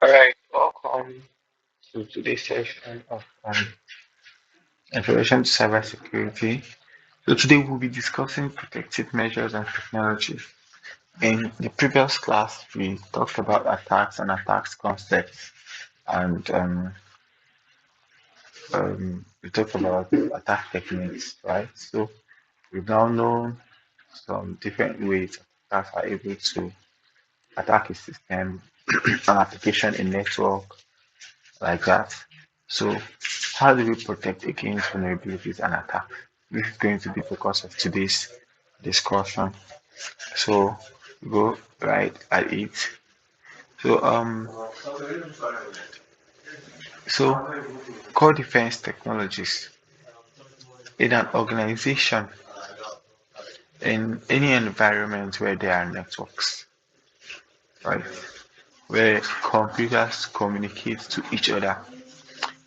All right, welcome to today's session of Introduction to Cybersecurity. So today we'll be discussing protective measures and technologies. In the previous class, we talked about attacks and attacks concepts, and we talked about attack techniques, right? So we've now known some different ways attackers are able to attack a system, an application, a network, like that. So, how do we protect against vulnerabilities and attacks? This is going to be the focus of today's discussion. So, go right at it. So, so core defense technologies in an organization, in any environment where there are networks, right, where computers communicate to each other,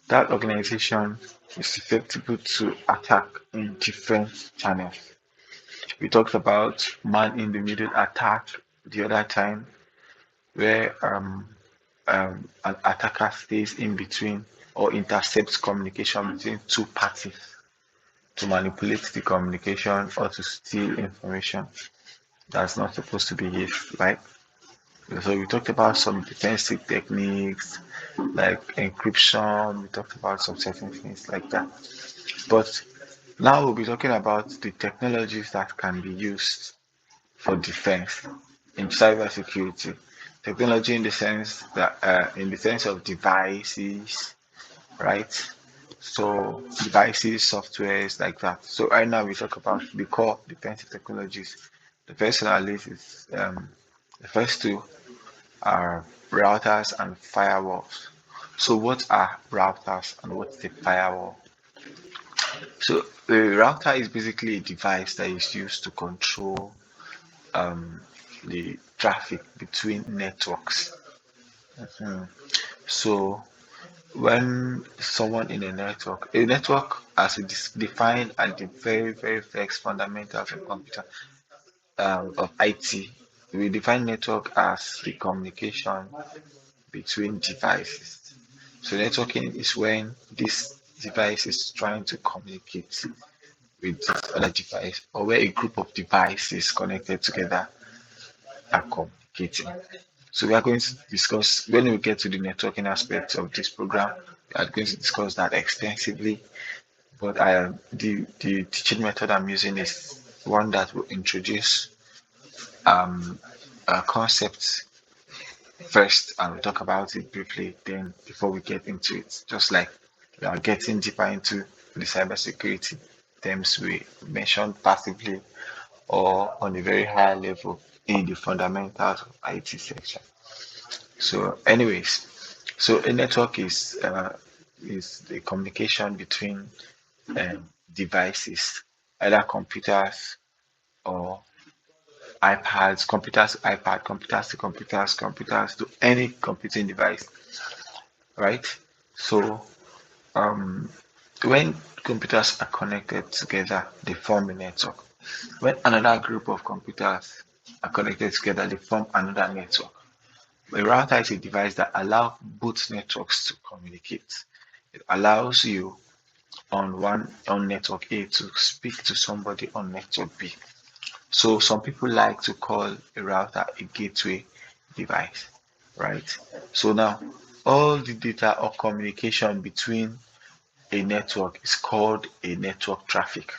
that organization is susceptible to attack in different channels. We talked about man in the middle attack the other time, where an attacker stays in between or intercepts communication between two parties to manipulate the communication or to steal information that's not supposed to be used, right? So we talked about some defensive techniques like encryption. We talked about some certain things like that. But now we'll be talking about the technologies that can be used for defense in cybersecurity. Technology in the sense that in the sense of devices, right? So devices, softwares like that. So right now we talk about the core defensive technologies. The first on our list is the first two are routers and firewalls. So what are routers and what's the firewall? So the router is basically a device that is used to control um, the traffic between networks. Mhm. So when someone in a network as it is defined at the very, very first fundamentals of computer of IT, we define network as the communication between devices. So networking is when this device is trying to communicate with this other device, or where a group of devices connected together are communicating. So we are going to discuss when we get to the networking aspect of this program. We are going to discuss that extensively. But the teaching method I'm using is one that will introduce um, a concept first, and we'll talk about it briefly. Then before we get into it, just like we are getting deeper into the cybersecurity terms we mentioned passively or on a very high level in the fundamentals of IT section. So, anyways, so a network is the communication between devices, either computers or iPads, computers to iPad, computers to computers, computers to any computing device, right? So, um, when computers are connected together, they form a network. When another group of computers are connected together, they form another network. A router is a device that allows both networks to communicate. It allows you on network A to speak to somebody on network B. So some people like to call a router a gateway device, right? So now all the data or communication between a network is called a network traffic.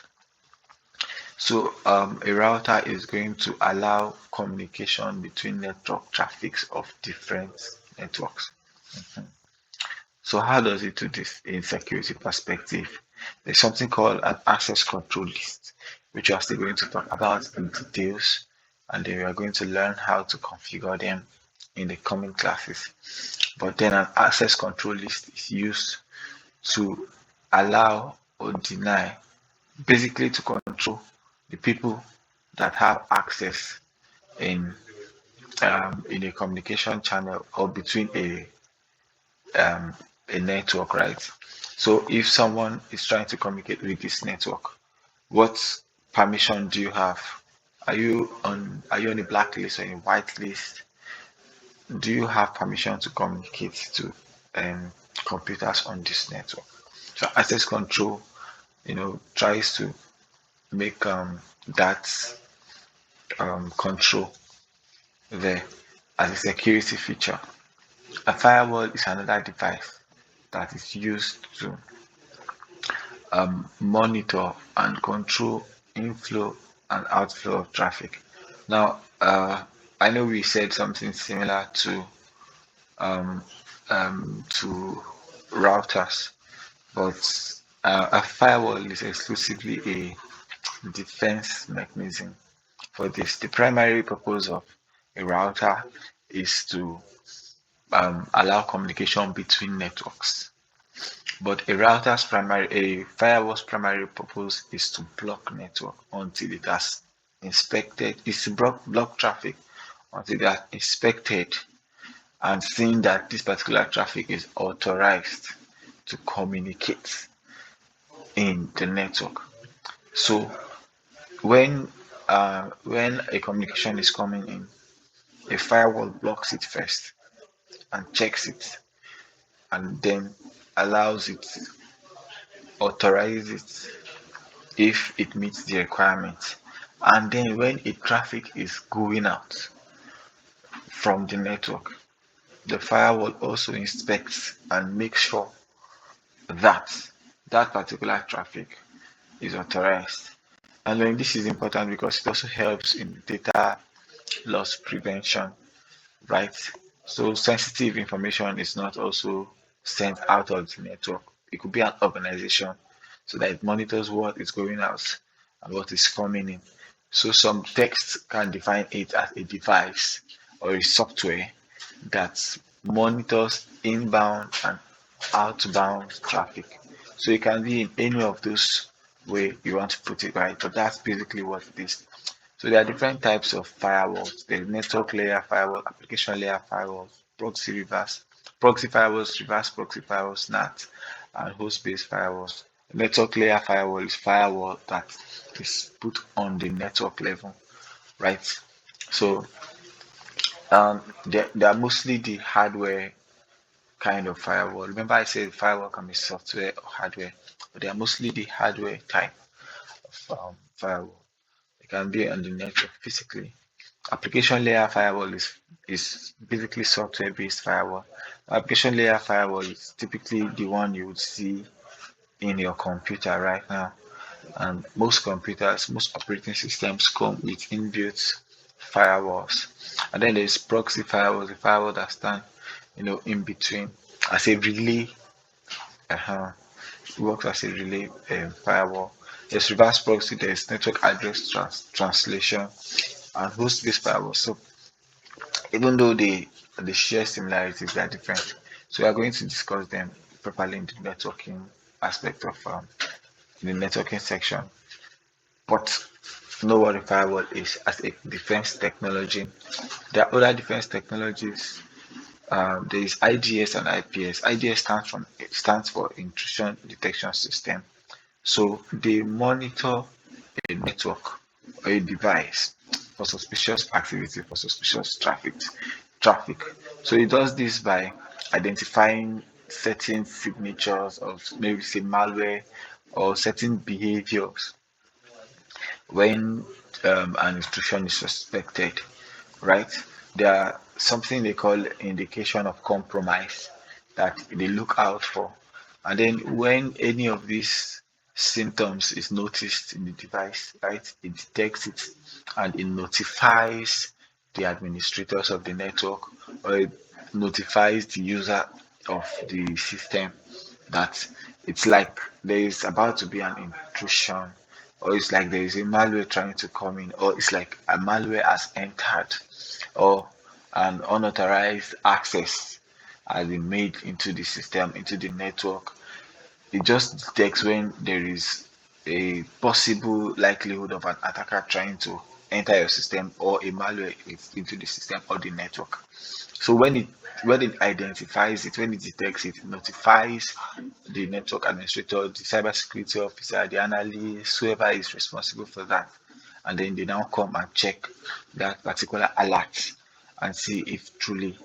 So a router is going to allow communication between network traffics of different networks. So how does it do this in security perspective? There's something called an access control list, which we are still going to talk about in details, and then we are going to learn how to configure them in the coming classes. But then an access control list is used to allow or deny, basically to control the people that have access in in a communication channel or between um, a network, right? So if someone is trying to communicate with this network, what permission do you have? Are you on a blacklist or a whitelist? do you have permission to communicate to um, computers on this network? So access control, tries to make that control there as a security feature. A firewall is another device that is used to monitor and control inflow and outflow of traffic. Now, I know we said something similar to routers, but a firewall is exclusively a defense mechanism for this. The primary purpose of a router is to allow communication between networks. But a firewall's primary purpose is to block network until it has is to block traffic until they are inspected and seeing that this particular traffic is authorized to communicate in the network. So when a communication is coming in, a firewall blocks it first and checks it and then allows it, authorizes it if it meets the requirements. And then when a traffic is going out from the network, the firewall also inspects and makes sure that that particular traffic is authorized. And then this is important because it also helps in data loss prevention, right? So sensitive information is not also sent out of the network. It could be an organization so that it monitors what is going out and what is coming in. So some texts can define it as a device or a software that monitors inbound and outbound traffic. So it can be in any of those way you want to put it, right? But that's basically what it is. So there are different types of firewalls. There's network layer firewall, application layer firewall, proxy firewalls, reverse proxy firewalls, NAT, and host-based firewalls. Network layer firewall is firewall that is put on the network level, right? So they are mostly the hardware kind of firewall. Remember I said firewall can be software or hardware, but they are mostly the hardware type of firewall. It can be on the network physically. Application layer firewall is basically software based firewall. Application layer firewall is typically the one you would see in your computer right now. And most operating systems come with inbuilt firewalls. And then there's proxy firewalls, the firewall that stand, in between as a relay. Works as a relay firewall. There's reverse proxy, there's network address translation, and host-based firewall. So even though they share similarities, they are different. So we are going to discuss them properly in the networking aspect of the networking section. But know what a firewall is as a defense technology. There are other defense technologies. There is IDS and IPS. IDS stands for Intrusion Detection System. So they monitor a network or a device for suspicious activity, for suspicious traffic. So it does this by identifying certain signatures of maybe say malware or certain behaviors when an intrusion is suspected, right? There are something they call indication of compromise that they look out for. And then when any of these symptoms is noticed in the device, right, it detects it and it notifies the administrators of the network or it notifies the user of the system that it's like there is about to be an intrusion or it's like there is a malware trying to come in or it's like a malware has entered or an unauthorized access has been made into the system, into the network. It just detects when there is a possible likelihood of an attacker trying to enter your system or a malware is into the system or the network. So when it identifies it, when it detects it, it notifies the network administrator, the cybersecurity officer, the analyst, whoever is responsible for that. And then they now come and check that particular alert and see if truly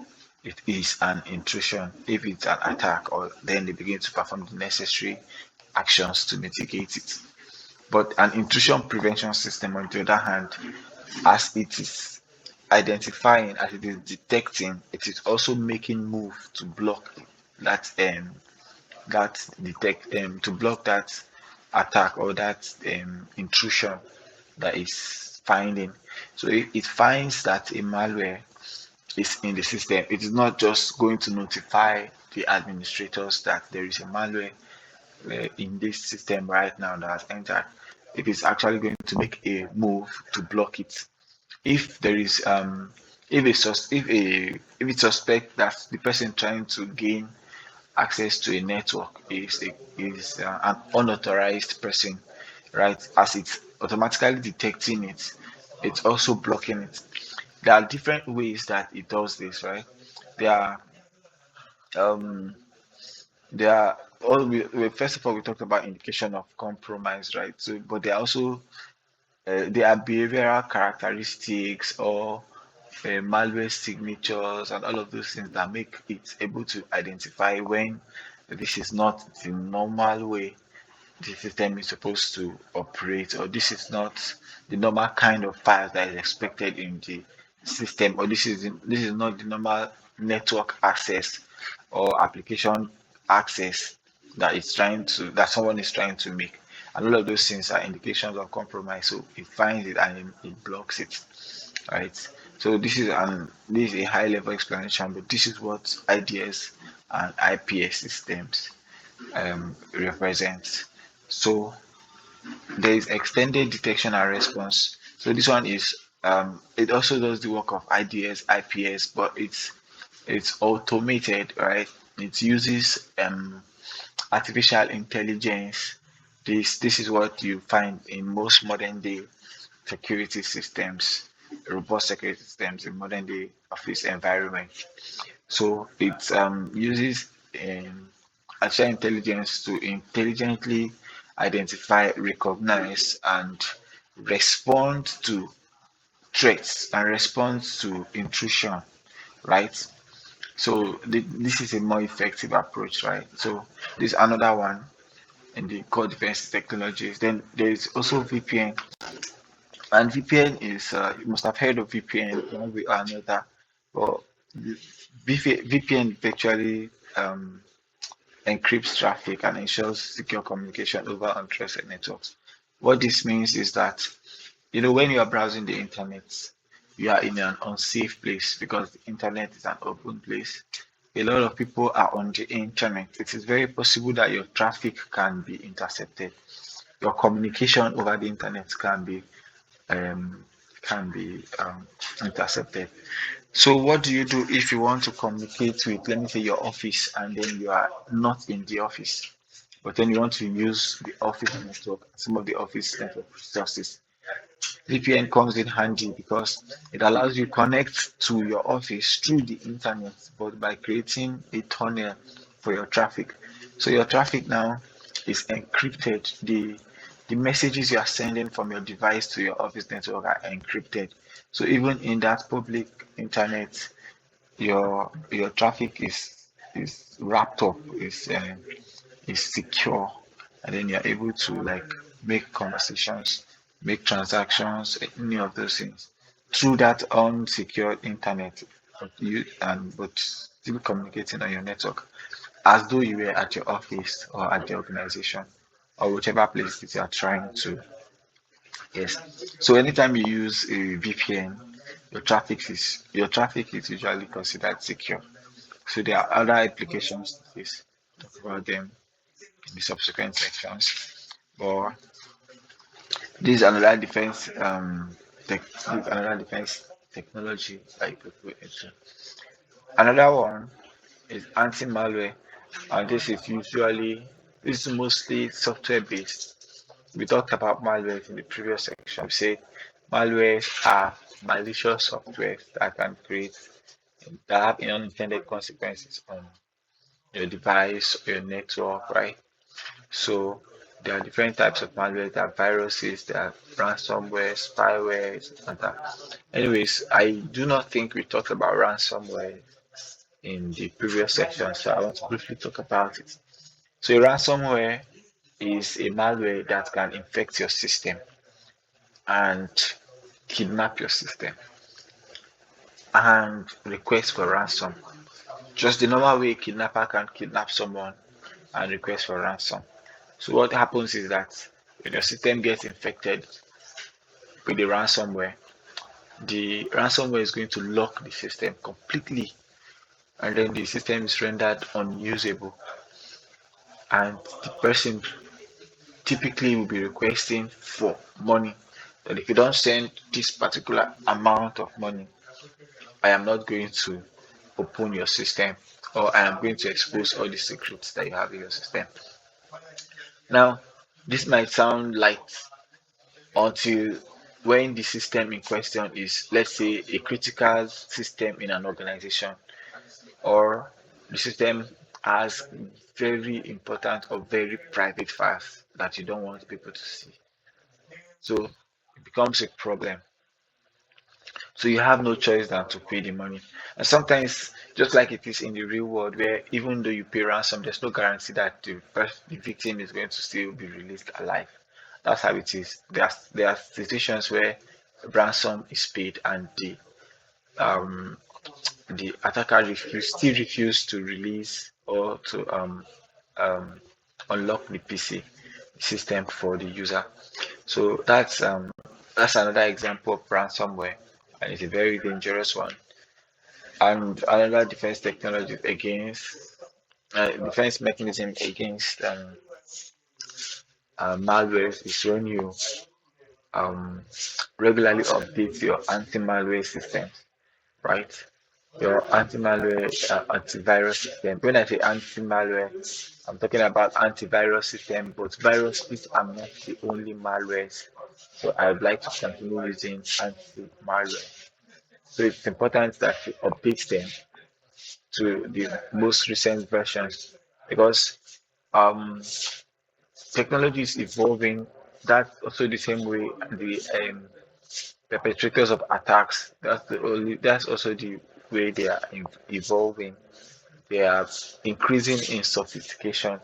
it is an intrusion. If it's an attack, or then they begin to perform the necessary actions to mitigate it. But an intrusion prevention system, on the other hand, as it is identifying, as it is detecting, it is also making move to block that to block that attack or that intrusion that is finding. So if it finds that a malware is in the system, it is not just going to notify the administrators that there is a malware in this system right now that has entered. It is actually going to make a move to block it. If there is if it suspect that the person trying to gain access to a network is an unauthorized person, right? As it's automatically detecting it, it's also blocking it. There are different ways that it does this, right? There are um there are first of all we talked about indication of compromise, right? So but there are also there are behavioral characteristics or malware signatures and all of those things that make it able to identify when this is not the normal way the system is supposed to operate, or this is not the normal kind of file that is expected in the system, or this is not the normal network access or application access that someone is trying to make. And all of those things are indications of compromise. So it finds it and it blocks it. Right. So this is a high level explanation, but this is what IDS and IPS systems represent. So there is extended detection and response. So this one is it also does the work of IDS, IPS, but it's automated, right? It uses artificial intelligence. This is what you find in most modern day security systems, robust security systems in modern day office environment. So it uses artificial intelligence to intelligently identify, recognize, and respond to threats and respond to intrusion, right? So this is a more effective approach, right? So this is another one in the core defense technologies. Then there is also VPN, and VPN is you must have heard of VPN one way or another. But VPN virtually encrypts traffic and ensures secure communication over untrusted networks. What this means is that when you are browsing the internet, you are in an unsafe place because the internet is an open place. A lot of people are on the internet. It is very possible that your traffic can be intercepted. Your communication over the internet um, can be intercepted. So what do you do if you want to communicate with, let me say, your office, and then you are not in the office, but then you want to use the office network, some of the office network resources? VPN comes in handy because it allows you to connect to your office through the internet, but by creating a tunnel for your traffic. So your traffic now is encrypted. The messages you are sending from your device to your office network are encrypted. So even in that public internet, your traffic is wrapped up, is secure, and then you're able to like make conversations, make transactions, any of those things through that unsecured internet, but still communicating on your network as though you were at your office or at the organization or whichever place that you are trying to. Yes. So anytime you use a VPN, your traffic is usually considered secure. So there are other applications to this. Talk about them in the subsequent sections. But this is another defense technology that you could put into. Another one is anti-malware, and this is mostly software based. We talked about malware in the previous section. We said malwares are malicious software that can create that have unintended consequences on your device or your network, right? So there are different types of malware. There are viruses, there are ransomware, spyware, and that. Anyways, I do not think we talked about ransomware in the previous section, so I want to briefly talk about it. So a ransomware is a malware that can infect your system and kidnap your system and request for ransom. Just the normal way a kidnapper can kidnap someone and request for ransom. So what happens is that when your system gets infected with the ransomware is going to lock the system completely, and then the system is rendered unusable, and the person typically will be requesting for money, that if you don't send this particular amount of money, I am not going to open your system, or I am going to expose all the secrets that you have in your system. Now, this might sound light until when the system in question is, let's say, a critical system in an organization, or the system has very important or very private files that you don't want people to see. So it becomes a problem. So you have no choice than to pay the money. And sometimes, just like it is in the real world, where even though you pay ransom, there's no guarantee that the victim is going to still be released alive. That's how it is. There are situations where ransom is paid and um the attacker still refuse to release or to um unlock the PC system for the user. So that's another example of ransomware, and it's a very dangerous one. And another defense mechanism against malware is when you um, regularly update your anti-malware system, right? Your antivirus system. When I say anti-malware, I'm talking about antivirus system, but viruses are not the only malwares. So I would like to continue using anti-malware. So it's important that you update them to the most recent versions, because um, technology is evolving. That's also the same way the perpetrators of attacks. That's also the way they are evolving. They are increasing in sophistication.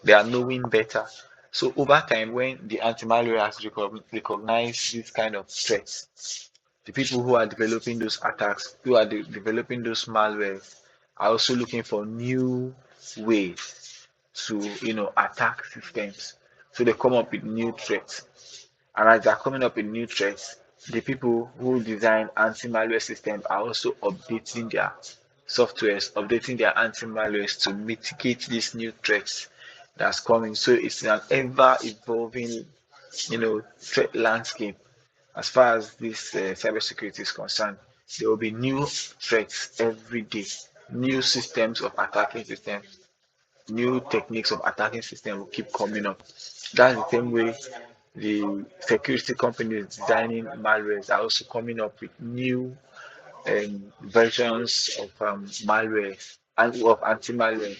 They are knowing better. So over time, when the anti-malware has recognized this kind of threats, the people who are developing those attacks, who are developing those malwares, are also looking for new ways to, attack systems. So they come up with new threats. And as they're coming up with new threats, the people who design anti-malware systems are also updating their softwares, updating their anti-malwares to mitigate these new threats that's coming. So it's an ever evolving, threat landscape. As far as this cybersecurity is concerned, there will be new threats every day, new systems of attacking systems, new techniques of attacking systems will keep coming up. That's the same way the security companies designing malwares are also coming up with new versions of malware and of anti-malware,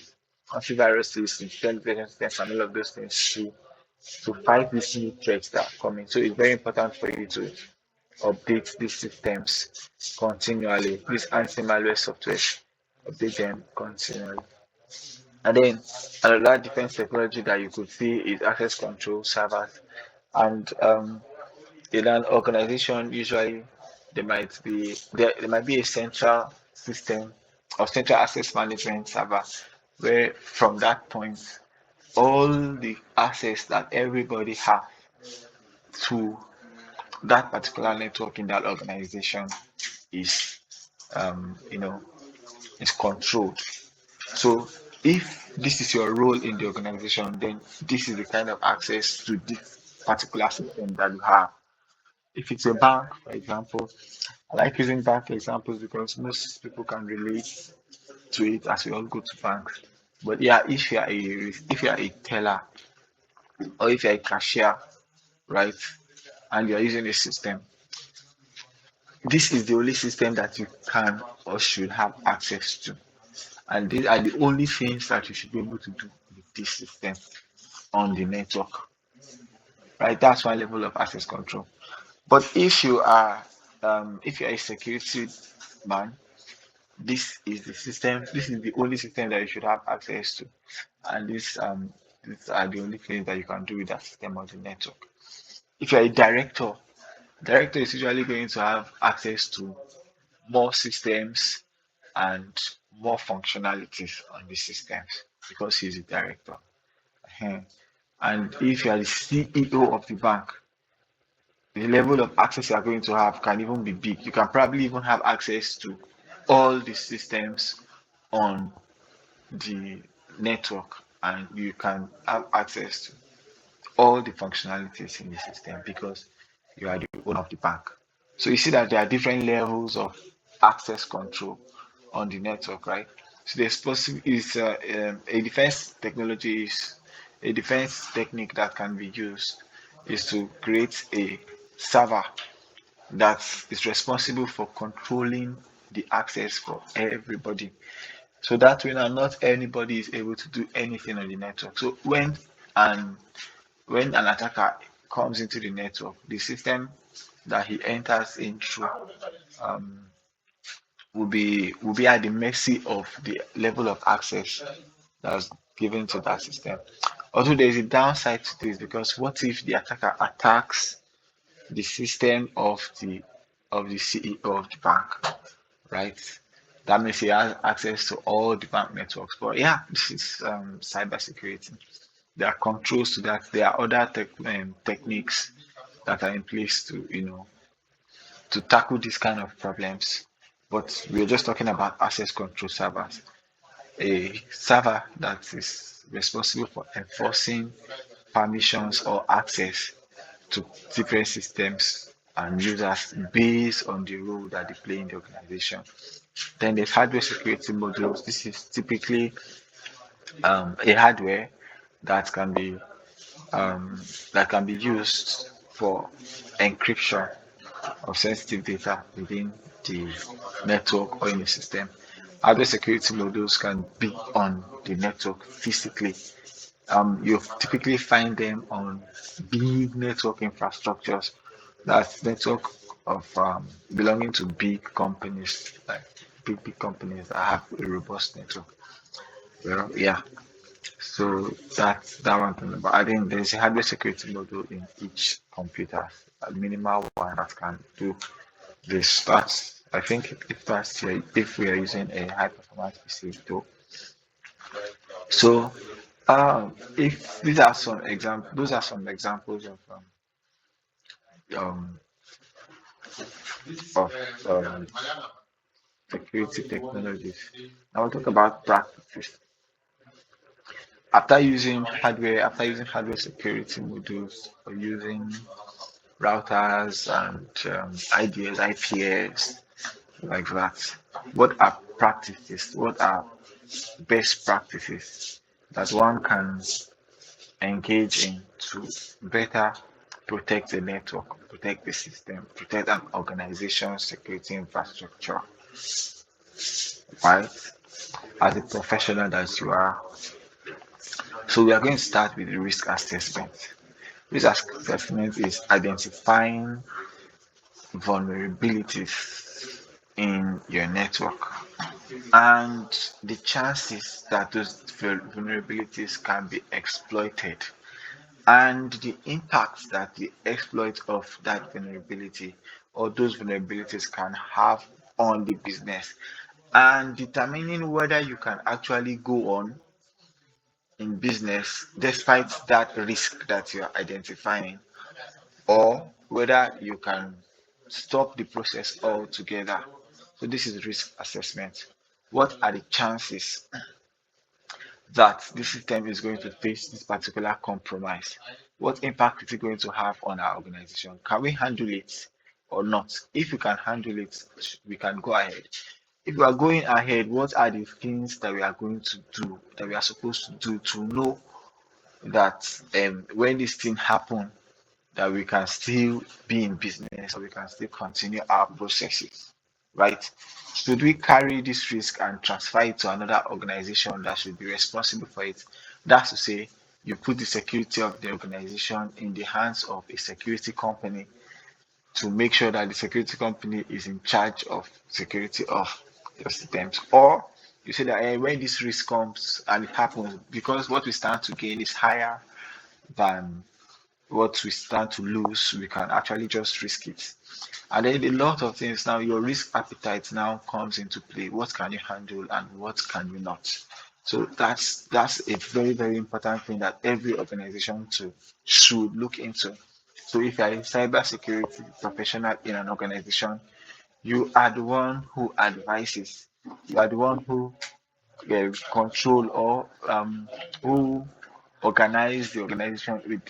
antiviruses, intelligence systems, and all of those things to fight these new threats that are coming. So it's very important for you to update these systems continually, these anti-malware software, update them continually. And then another defense technology that you could see is access control servers. And in an organization, usually there might be a central system or central access management server, where from that point all the access that everybody has to that particular network in that organization is you know is controlled. So if this is your role in the organization, then this is the kind of access to this particular system that you have. If it's a bank, for example, I like using bank examples because most people can relate to it, as we all go to banks. But yeah, if you are a teller, or if you're a cashier, right, and you're using a system, this is the only system that you can or should have access to. And these are the only things that you should be able to do with this system on the network, right? That's one level of access control. But if you are a security man, this is the system, this is the only system that you should have access to, and these are the only things that you can do with that system on the network. If you're a director is usually going to have access to more systems and more functionalities on the systems because he's a director. Ehen. And if you are the CEO of the bank, the level of access you are going to have can even be big. You can probably even have access to all the systems on the network, and you can have access to all the functionalities in the system because you are the owner of the bank. So you see that there are different levels of access control on the network, right? So there's possible is a defense technology is a defense technique that can be used is to create a server that is responsible for controlling the access for everybody. So that way now not anybody is able to do anything on the network. So an when an attacker comes into the network, the system that he enters into um, will be at the mercy of the level of access that's given to that system. Although there is a downside to this because what if the attacker attacks the system of the CEO of the bank, right? That means he has access to all the bank networks. But yeah, this is cyber security. There are controls to that. There are other techniques that are in place to to tackle these kind of problems. But we're just talking about access control servers. A server that is responsible for enforcing permissions or access to different systems and users based on the role that they play in the organization. Then there's hardware security modules. This is typically a hardware that can be um, that can be used for encryption of sensitive data within the network or in the system. Hardware security modules can be on the network physically. You typically find them on big network infrastructures. That's network of belonging to big companies, like big companies that have a robust network. Well, yeah. So that's that one thing. But I think there's a hardware security module in each computer, a minimal one that can do this. That's I think if we are using a high performance PC though. So if these are some examples, those are some examples um, of security technologies. Now we'll talk about practices. After using hardware security modules or using routers and IDS, IPS, like that. What are practices? What are best practices that one can engage in to better protect the network, protect the system, protect an organization's security infrastructure, right? As a professional that you are. So we are going to start with the risk assessment. Risk assessment is identifying vulnerabilities in your network and the chances that those vulnerabilities can be exploited and the impact that the exploit of that vulnerability or those vulnerabilities can have on the business and determining whether you can actually go on in business despite that risk that you are identifying or whether you can stop the process altogether. So this is risk assessment. What are the chances that this system is going to face this particular compromise? What impact is it going to have on our organization? Can we handle it or not? If we can handle it, we can go ahead. If we are going ahead, what are the things that we are going to do, that we are supposed to do to know that when this thing happen, that we can still be in business or we can still continue our processes, right? Should we carry this risk and transfer it to another organization that should be responsible for it? That's to say, you put the security of the organization in the hands of a security company to make sure that the security company is in charge of security of your systems, or you say that when this risk comes and it happens, because what we stand to gain is higher than what we stand to lose, we can actually just risk it. And then a lot of things now, your risk appetite now comes into play. What can you handle and what can you not? So that's a very, very important thing that every organization to should look into. So if you are a cybersecurity professional in an organization, you are the one who advises. You are the one who control or who organize the organization with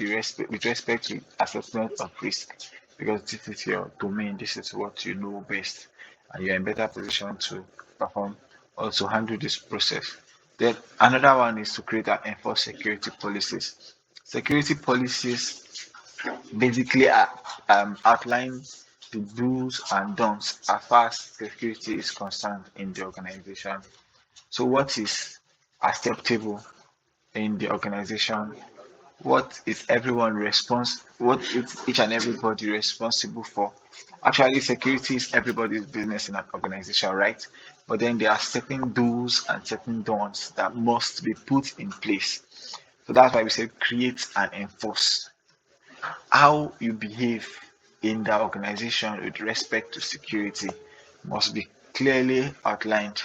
respect to assessment of risk, because this is your domain, this is what you know best, and you're in better position to perform, also handle this process. Then another one is to create and enforce security policies. Security policies basically outline the do's and don'ts as far as security is concerned in the organization. So what is acceptable in the organization? What is everyone what is each and everybody responsible for? Actually, security is everybody's business in an organization, right? But then there are certain do's and certain don'ts that must be put in place. So that's why we say create and enforce. How you behave in the organization with respect to security must be clearly outlined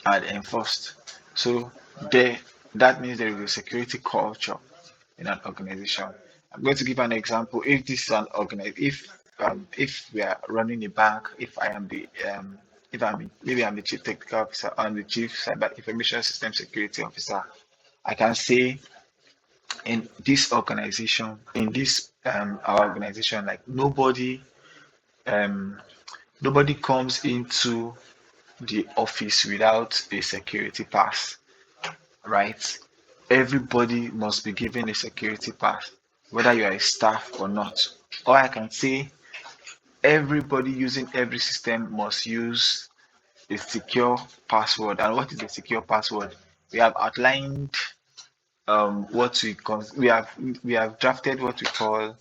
and enforced. So there, that means there is a security culture in an organization. I'm going to give an example. If this is an if we are running a bank, if maybe I'm the chief technical officer, I'm the chief cyber information system security officer, I can say in this organization, in this our organization, like um nobody comes into the office without a security pass, right? Everybody must be given a security pass, whether you are a staff or not. Or I can say everybody using every system must use a secure password. And what is a secure password? We have outlined what we have drafted what we call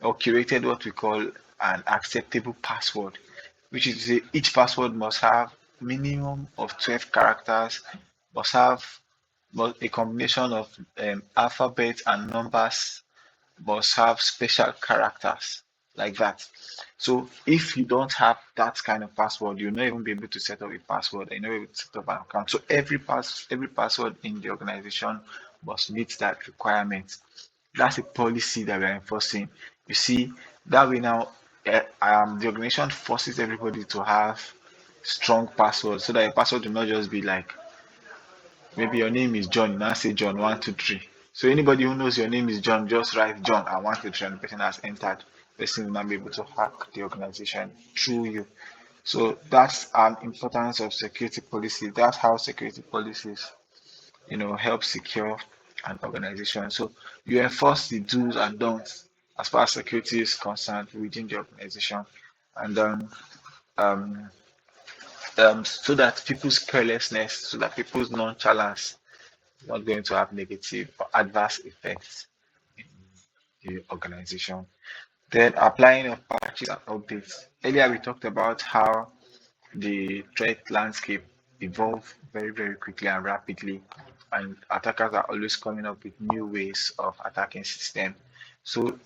or curated what we call an acceptable password, which is each password must have minimum of 12 characters, must have a combination of alphabet and numbers, must have special characters like that. So if you don't have that kind of password, you'll not even be able to set up a password, and you're not able to set up an account. So every password in the organization must meet that requirement. That's a policy that we're enforcing. You see, that way now, the organization forces everybody to have strong passwords so that your password will not just be like maybe your name is John, you now say John 123. So anybody who knows your name is John, just write John and 123, and the person has entered. The person will not be able to hack the organization through you. So that's an importance of security policy. That's how security policies, help secure an organization. So you enforce the do's and don'ts as far as security is concerned within the organization, and um, so that people's carelessness, so that people's nonchalance not going to have negative or adverse effects in the organization. Then applying of patches and updates. Earlier we talked about how the threat landscape evolve very, very quickly and rapidly, and attackers are always coming up with new ways of attacking system. So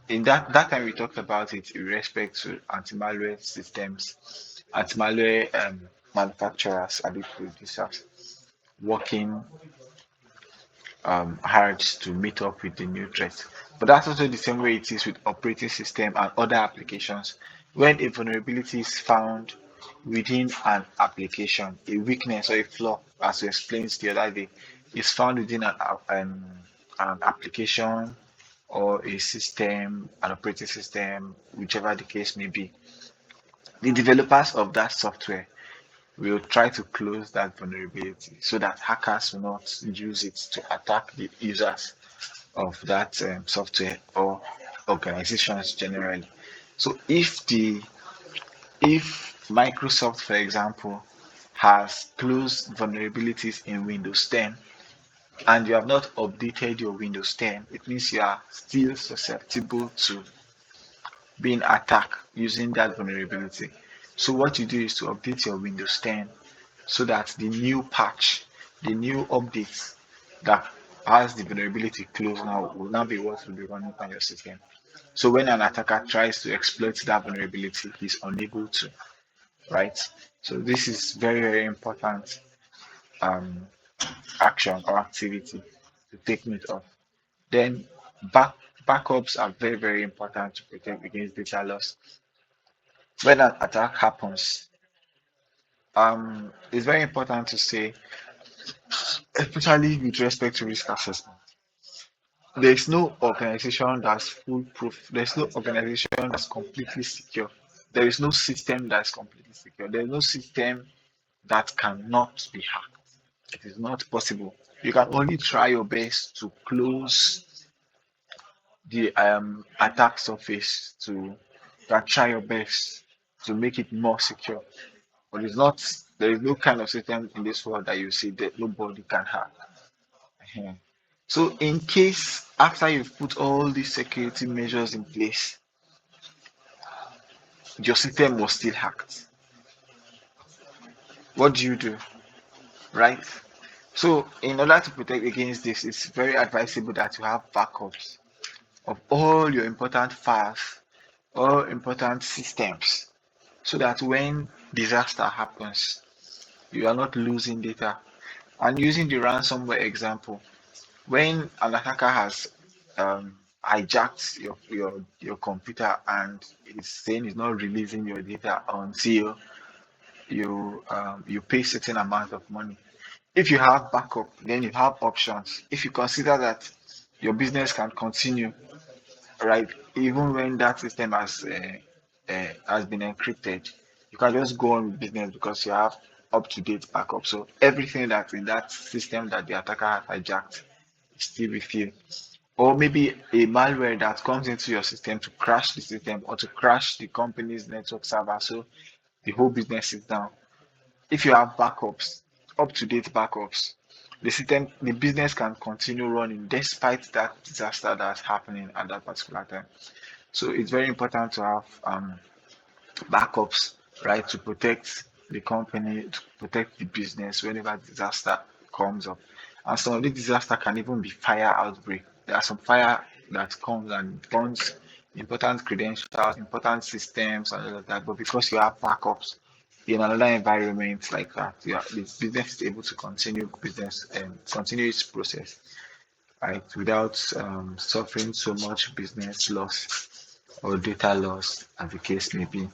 in that time we talked about it in respect to anti-malware systems, anti-malware manufacturers and the producers working hard to meet up with the new threats. But that's also the same way it is with operating system and other applications. When a vulnerability is found within an application, a weakness or a flaw, as we explained the other day, is found within an application or a system, an operating system, whichever the case may be. The developers of that software will try to close that vulnerability so that hackers will not use it to attack the users of that software or organizations generally. So if Microsoft, for example, has closed vulnerabilities in Windows 10 and you have not updated your Windows 10, it means you are still susceptible to being attacked using that vulnerability. So what you do is to update your Windows 10 so that the new patch, the new update that has the vulnerability closed now will now be what will be running on your system. So when an attacker tries to exploit that vulnerability, he's unable to, right? So this is very, very important um, action or activity to take note of. Then back backups are very, very important to protect against data loss. When an attack happens, it's very important to say, especially with respect to risk assessment. There's no organization that's foolproof. There's no organization that's completely secure. There is no system that's completely secure. There's no system that cannot be hacked. It is not possible. You can only try your best to close the attack surface to you can try your best to make it more secure. But it's not there is no kind of system in this world that you see that nobody can hack. Ehen. So in case after you've put all these security measures in place, your system was still hacked. What do you do? Right? So in order to protect against this, it's very advisable that you have backups of all your important files, all important systems, so that when disaster happens, you are not losing data. And using the ransomware example, when an attacker has hijacked your computer and is saying it's not releasing your data until you pay certain amount of money. If you have backup, then you have options. If you consider that your business can continue, right, even when that system has been encrypted, you can just go on with business because you have up-to-date backup. So everything that's in that system that the attacker has hijacked is still with you. Or maybe a malware that comes into your system to crash the system or to crash the company's network server, so the whole business is down. If you have backups, up-to-date backups, the business can continue running despite that disaster that's happening at that particular time. So it's very important to have backups, right, to protect the company, to protect the business whenever disaster comes up. And some of the disaster can even be fire outbreak. There are some fire that comes and burns important credentials, important systems, and all of that. But because you have backups in another environment like that, the business is able to continue business and continue its process, right, without suffering so much business loss or data loss, as the case may be.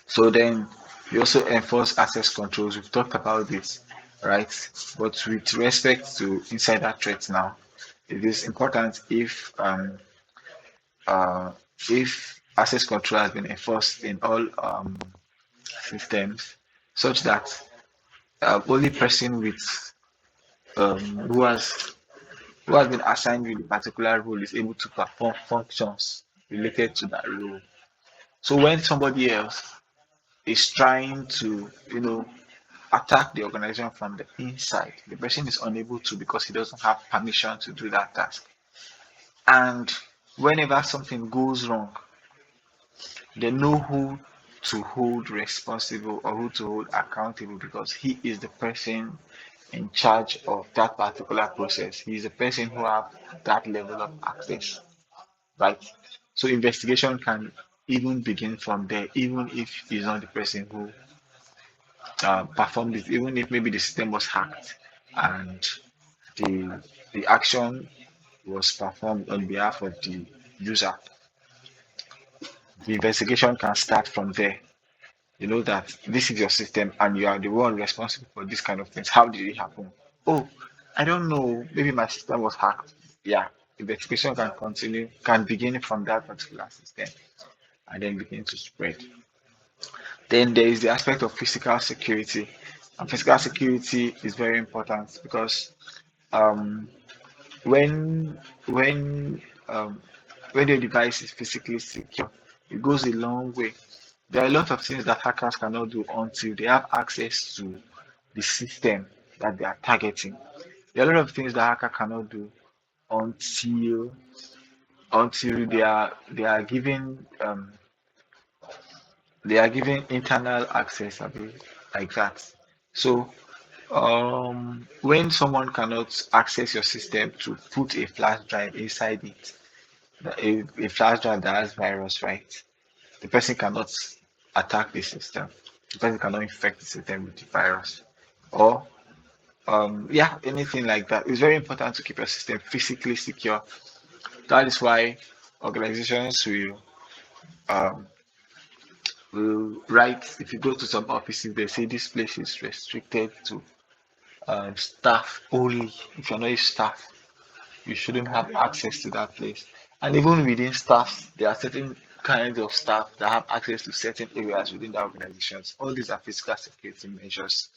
So then we also enforce access controls. We've talked about this, right? But with respect to insider threats now, it is important uh, if access control has been enforced in all systems, such that only person with who has been assigned with a particular role is able to perform functions related to that role. So when somebody else is trying to, attack the organization from the inside, the person is unable to because he doesn't have permission to do that task. And whenever something goes wrong, they know who to hold responsible or who to hold accountable because he is the person in charge of that particular process. He is the person who have that level of access, right? So investigation can even begin from there, even if he's not the person who performed it, even if maybe the system was hacked and the the action was performed on behalf of the user. The investigation can start from there. You know that this is your system and you are the one responsible for this kind of things. How did it happen? Oh, I don't know. Maybe my system was hacked. Yeah, investigation can continue, can begin from that particular system and then begin to spread. Then there is the aspect of physical security. And physical security is very important because um, when when um, when your device is physically secure, it goes a long way. There are a lot of things that hackers cannot do until they have access to the system that they are targeting. There are a lot of things that hacker cannot do until they are given they are given internal access, like that. So when someone cannot access your system to put a flash drive inside it, a flash drive that has virus, right? The person cannot attack the system. The person cannot infect the system with the virus. Or yeah, anything like that. It's very important to keep your system physically secure. That is why organizations um, will write, if you go to some offices, they say this place is restricted to staff only. If you're not a staff, you shouldn't have access to that place. And even within staff, there are certain kinds of staff that have access to certain areas within the organizations. All these are physical security measures.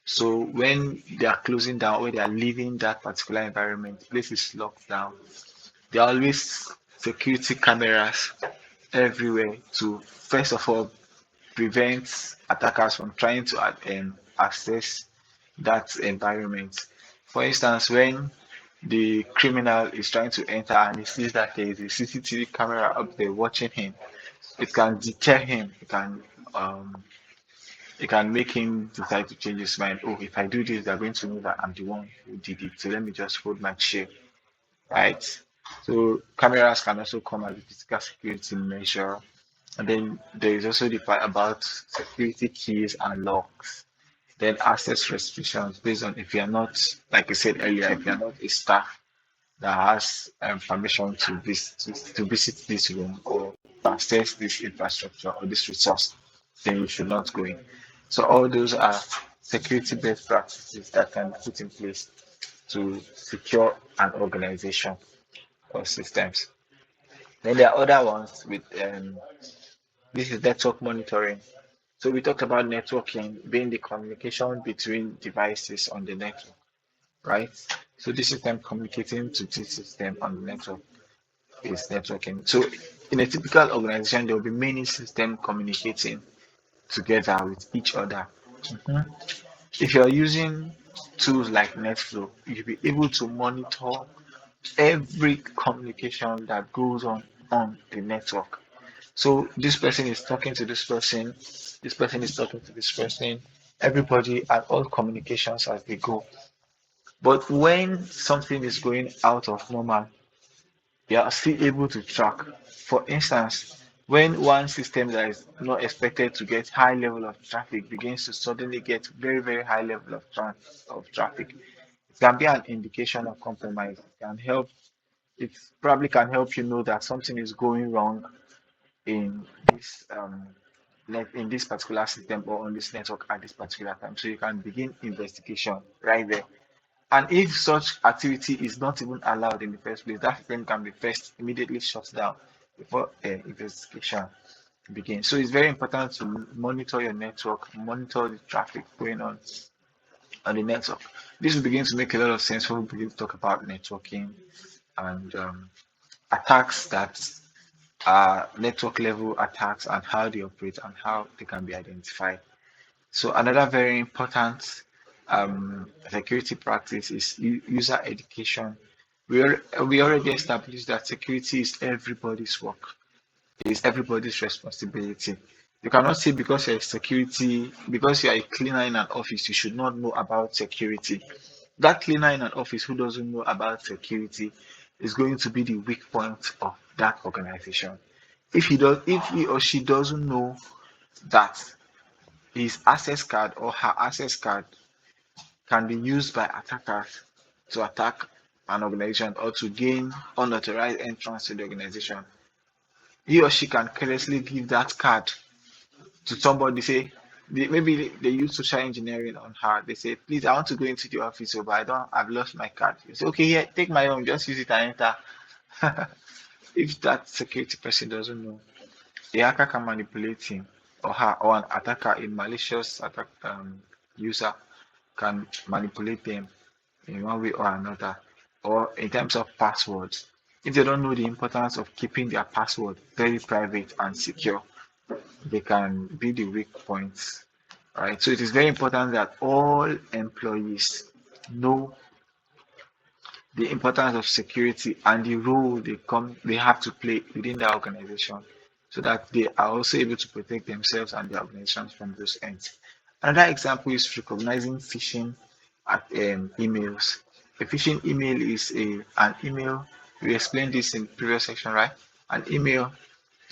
So when they are closing down, when they are leaving that particular environment, the place is locked down. There are always security cameras everywhere to first of all prevent attackers from trying to access that environment. For instance, when the criminal is trying to enter and he sees that there is a CCTV camera up there watching him, it can deter him. Um, it can make him decide to change his mind. Oh, if I do this, they're going to know that I'm the one who did it. So let me just hold my chair, right? So cameras can also come as a physical security measure. And then there is also the part about security keys and locks. Then access restrictions based on if you are not, like I said earlier, if you are not a staff that has permission to visit this room or to access this infrastructure or this resource, then you should not go in. So all those are security best practices that can be put in place to secure an organization or systems. Then there are other ones with this is network monitoring. So we talked about networking being the communication between devices on the network, right? So this system communicating to this system on the network is networking. So in a typical organization, there will be many systems communicating together with each other. Mhm. If you're using tools like NetFlow, you'll be able to monitor every communication that goes on the network. So this person is talking to this person is talking to this person, everybody at all communications as they go. But when something is going out of normal, you are still able to track. For instance, when one system that is not expected to get high level of traffic begins to suddenly get very, very high level of traffic, it can be an indication of compromise. It probably can help you know that something is going wrong in this in this particular system or on this network at this particular time. So you can begin investigation right there. And if such activity is not even allowed in the first place, that system can be first immediately shut down before investigation begins. So it's very important to monitor your network, monitor the traffic going on the network. This will begin to make a lot of sense when we begin to talk about networking and attacks that network level attacks and how they operate and how they can be identified. So another very important security practice is user education. We already established that security is everybody's work. It is everybody's responsibility. You cannot say because you're a security, because you're a cleaner in an office, you should not know about security. That cleaner in an office who doesn't know about security is going to be the weak point of that organization. If he or she doesn't know that his access card or her access card can be used by attackers to attack an organization or to gain unauthorized entrance to the organization, he or she can carelessly give that card to somebody. Say maybe they use social engineering on her. They say, please, I want to go into the office, but I've lost my card. You say, okay, here, take my own, just use it and enter. If that security person doesn't know, a hacker can manipulate him or her, or an attacker, a malicious attack user can manipulate them in one way or another. Or in terms of passwords, if they don't know the importance of keeping their password very private and secure, they can be the weak points. Right. So it is very important that all employees know the importance of security and the role they have to play within the organization. so that they are also able to protect themselves and their organizations from those ends. Another example is recognizing phishing emails. A phishing email is an email. We explained this in previous section, right? An email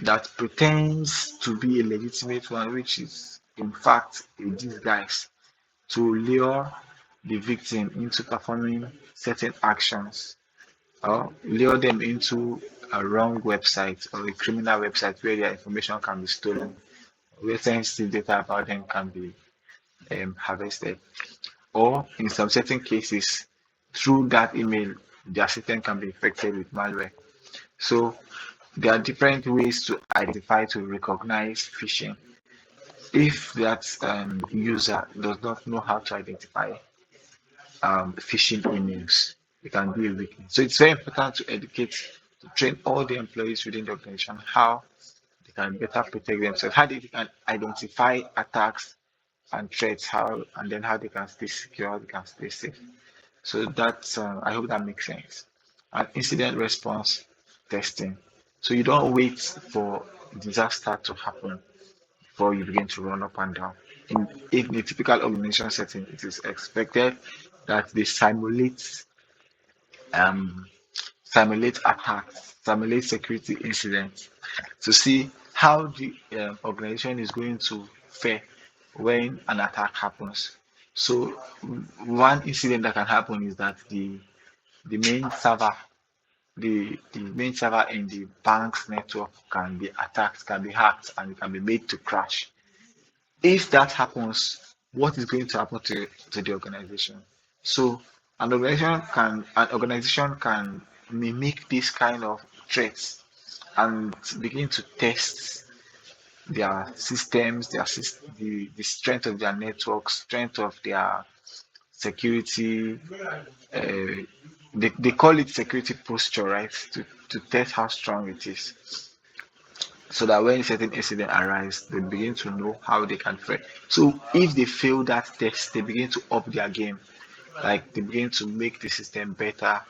that pretends to be a legitimate one, which is in fact a disguise to lure the victim into performing certain actions or lure them into a wrong website or a criminal website where their information can be stolen, where sensitive data about them can be harvested, or in some certain cases, through that email, their system can be infected with malware. So there are different ways to identify to recognize phishing. If that user does not know how to identify phishing emails, it can be a weakness. So it's very important to educate, to train all the employees within the organization how they can better protect themselves, how they can identify attacks and threats, how and then how they can stay secure, how they can stay safe. So that's I hope that makes sense. And incident response testing. So you don't wait for disaster to happen before you begin to run up and down. In a typical organization setting, it is expected that they um, simulate attacks, simulate security incidents to see how the organization is going to fare when an attack happens. So one incident that can happen is that the main server the main server in the bank's network can be attacked, can be hacked, and it can be made to crash. If that happens, what is going to happen to the organization? So an organization can mimic this kind of threats and begin to test their systems, the strength of their network, strength of their security. Uh, they call it security posture, right? To test how strong it is, so that when certain incident arise, they begin to know how they can fare. So if they fail that test, they begin to up their game, like they begin to make the system better,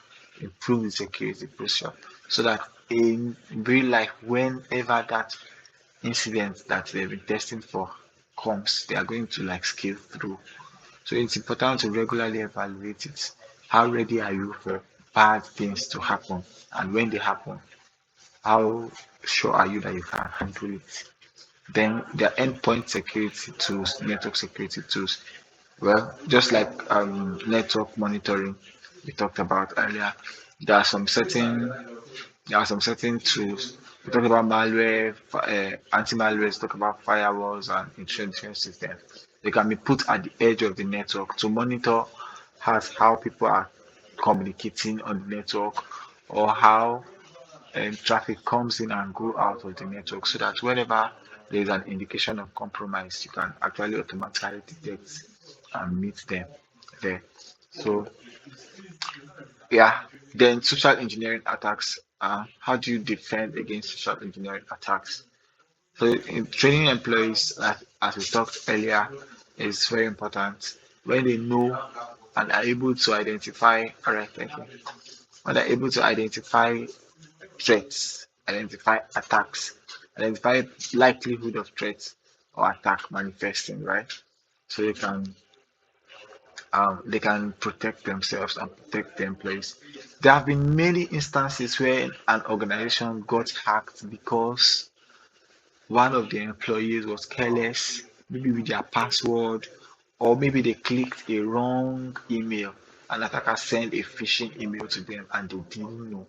improve the security posture, so that in real life, whenever that incident that they've been testing for comes, they are going to like scale through. So it's important to regularly evaluate it. How ready are you for bad things to happen? And when they happen, how sure are you that you can handle it? Then there are endpoint security tools, network security tools. Well, just like network monitoring we talked about earlier, there are some certain there are some certain tools. We talk about malware, anti-malware, talk about firewalls and intrusion systems. They can be put at the edge of the network to monitor how people are communicating on the network, or how traffic comes in and go out of the network, so that whenever there is an indication of compromise, you can actually automatically detect and meet them there. So yeah, then social engineering attacks. How do you defend against social engineering attacks? So in training employees, as we talked earlier, is very important. When they know and are able to identify, all right, thank you. When they're able to identify threats, identify attacks, identify likelihood of threats or attack manifesting, right? So they can protect themselves and protect the employees. There have been many instances where an organization got hacked because one of the employees was careless, maybe with their password, or maybe they clicked a wrong email. An attacker sent a phishing email to them and they didn't know,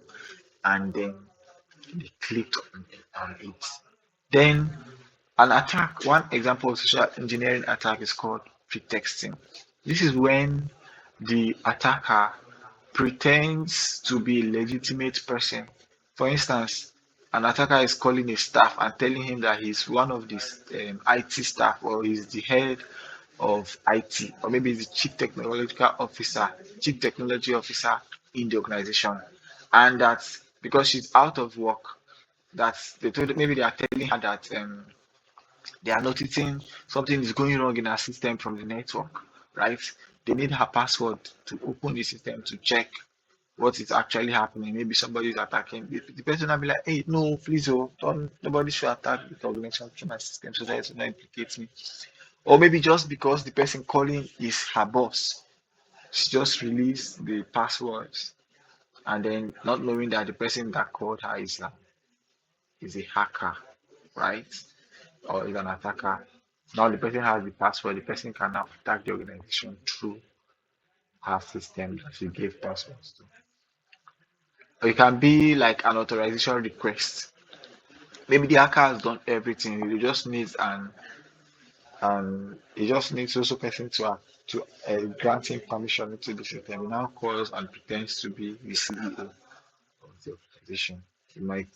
and then they clicked on it. Then one example of social engineering attack is called pretexting. This is when the attacker pretends to be a legitimate person. For instance, an attacker is calling a staff and telling him that he's one of this IT staff, or he's the head of IT, or maybe he's the chief technology officer in the organization, and that because she's out of work, that maybe they are telling her that they are noticing something is going wrong in her system from the network, right? They need her password to open the system to check what is actually happening. Maybe somebody is attacking. The person will be like, hey, no, please, oh, don't, nobody should attack the organization through my system so that it will not implicate me. Or maybe just because the person calling is her boss, she just released the passwords and then not knowing that the person that called her is a hacker, right? Or is an attacker. Now the person has the password, the person can now attack the organization through her system that she gave passwords to. Or it can be like an authorization request. Maybe the hacker has done everything. He just needs also person to grant him permission into the system. He now calls and pretends to be the CEO of the organization. He might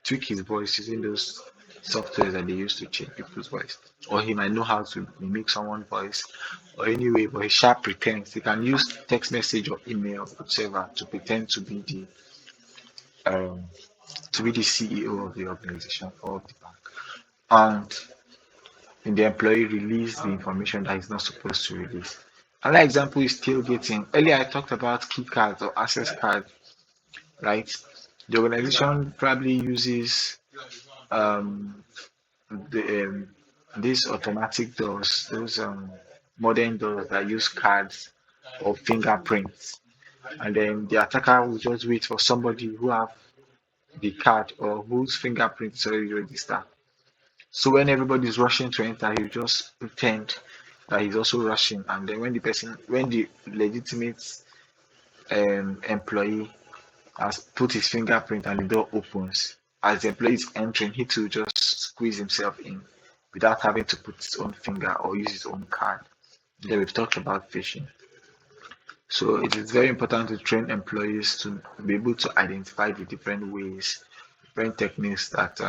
tweak his voice using those softwares that they use to change people's voice. Or he might know how to mimic someone's voice or anyway, but he sharp pretends. He can use text message or email, whichever, to pretend um to be the CEO of the organization or of the bank. And the employee release the information that he's not supposed to release. Another example is tailgating. Earlier I talked about key cards or access cards, right? The organization probably uses um, the these automatic doors, those modern doors that use cards or fingerprints, and then the attacker will just wait for somebody who have the card or whose fingerprint is already registered. So when everybody is rushing to enter, he just pretend that he's also rushing, and then when the legitimate employee has put his fingerprint and the door opens, as the employee is entering, he too just squeeze himself in without having to put his own finger or use his own card. Then we've talked about phishing. So it is very important to train employees to be able to identify the different ways, different techniques that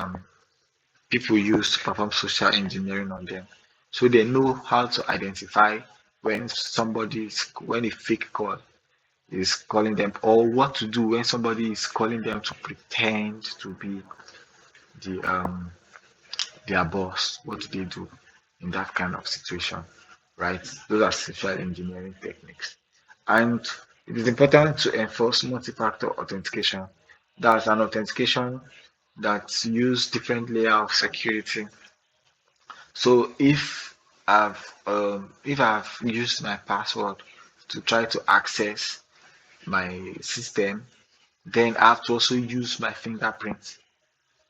people use to perform social engineering on them. So they know how to identify when a fake call is calling them, or what to do when somebody is calling them to pretend to be the their boss. What do they do in that kind of situation, right? Those are social engineering techniques. And it is important to enforce multi-factor authentication. That's an authentication that use different layer of security. So if I've used my password to try to access my system, then I have to also use my fingerprint.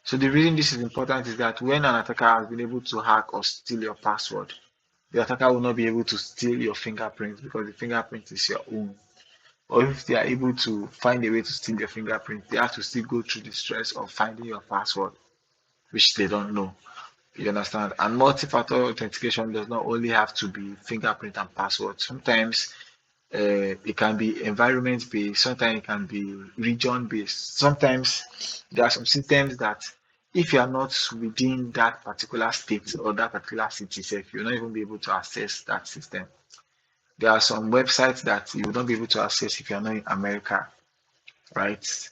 So the reason this is important is that when an attacker has been able to hack or steal your password, the attacker will not be able to steal your fingerprint because the fingerprint is your own. Or if they are able to find a way to steal your fingerprint, they have to still go through the stress of finding your password, which they don't know. You understand? And multi-factor authentication does not only have to be fingerprint and password. Sometimes it can be environment based, sometimes it can be region based. Sometimes there are some systems that if you are not within that particular state or that particular city, if you'll not even be able to access that system. There are some websites that you will not be able to access if you're not in America, right?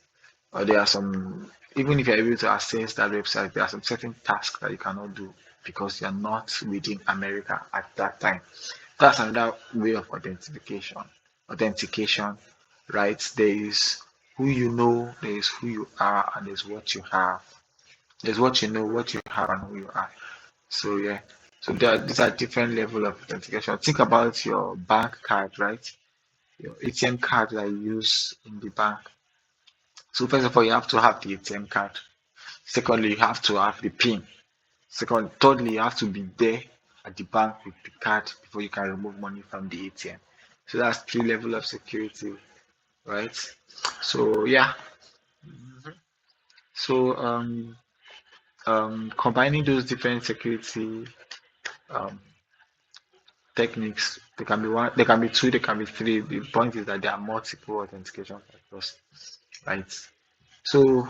Or there are some, even if you're able to access that website, there are some certain tasks that you cannot do because you're not within America at that time. That's another way of authentication, right? There is who you know, there is who you are, and there's what you have. There's what you know, what you have, and who you are. So yeah, so these are different level of authentication. Think about your bank card, right? Your ATM card that you use in the bank. So first of all, you have to have the ATM card. Secondly, you have to have the PIN. Thirdly, you have to be there at the bank with the card before you can remove money from the ATM. So that's three level of security, right? So yeah, so combining those different security um, techniques, they can be one, they can be two, they can be three. The point is that there are multiple authentication factors, right? So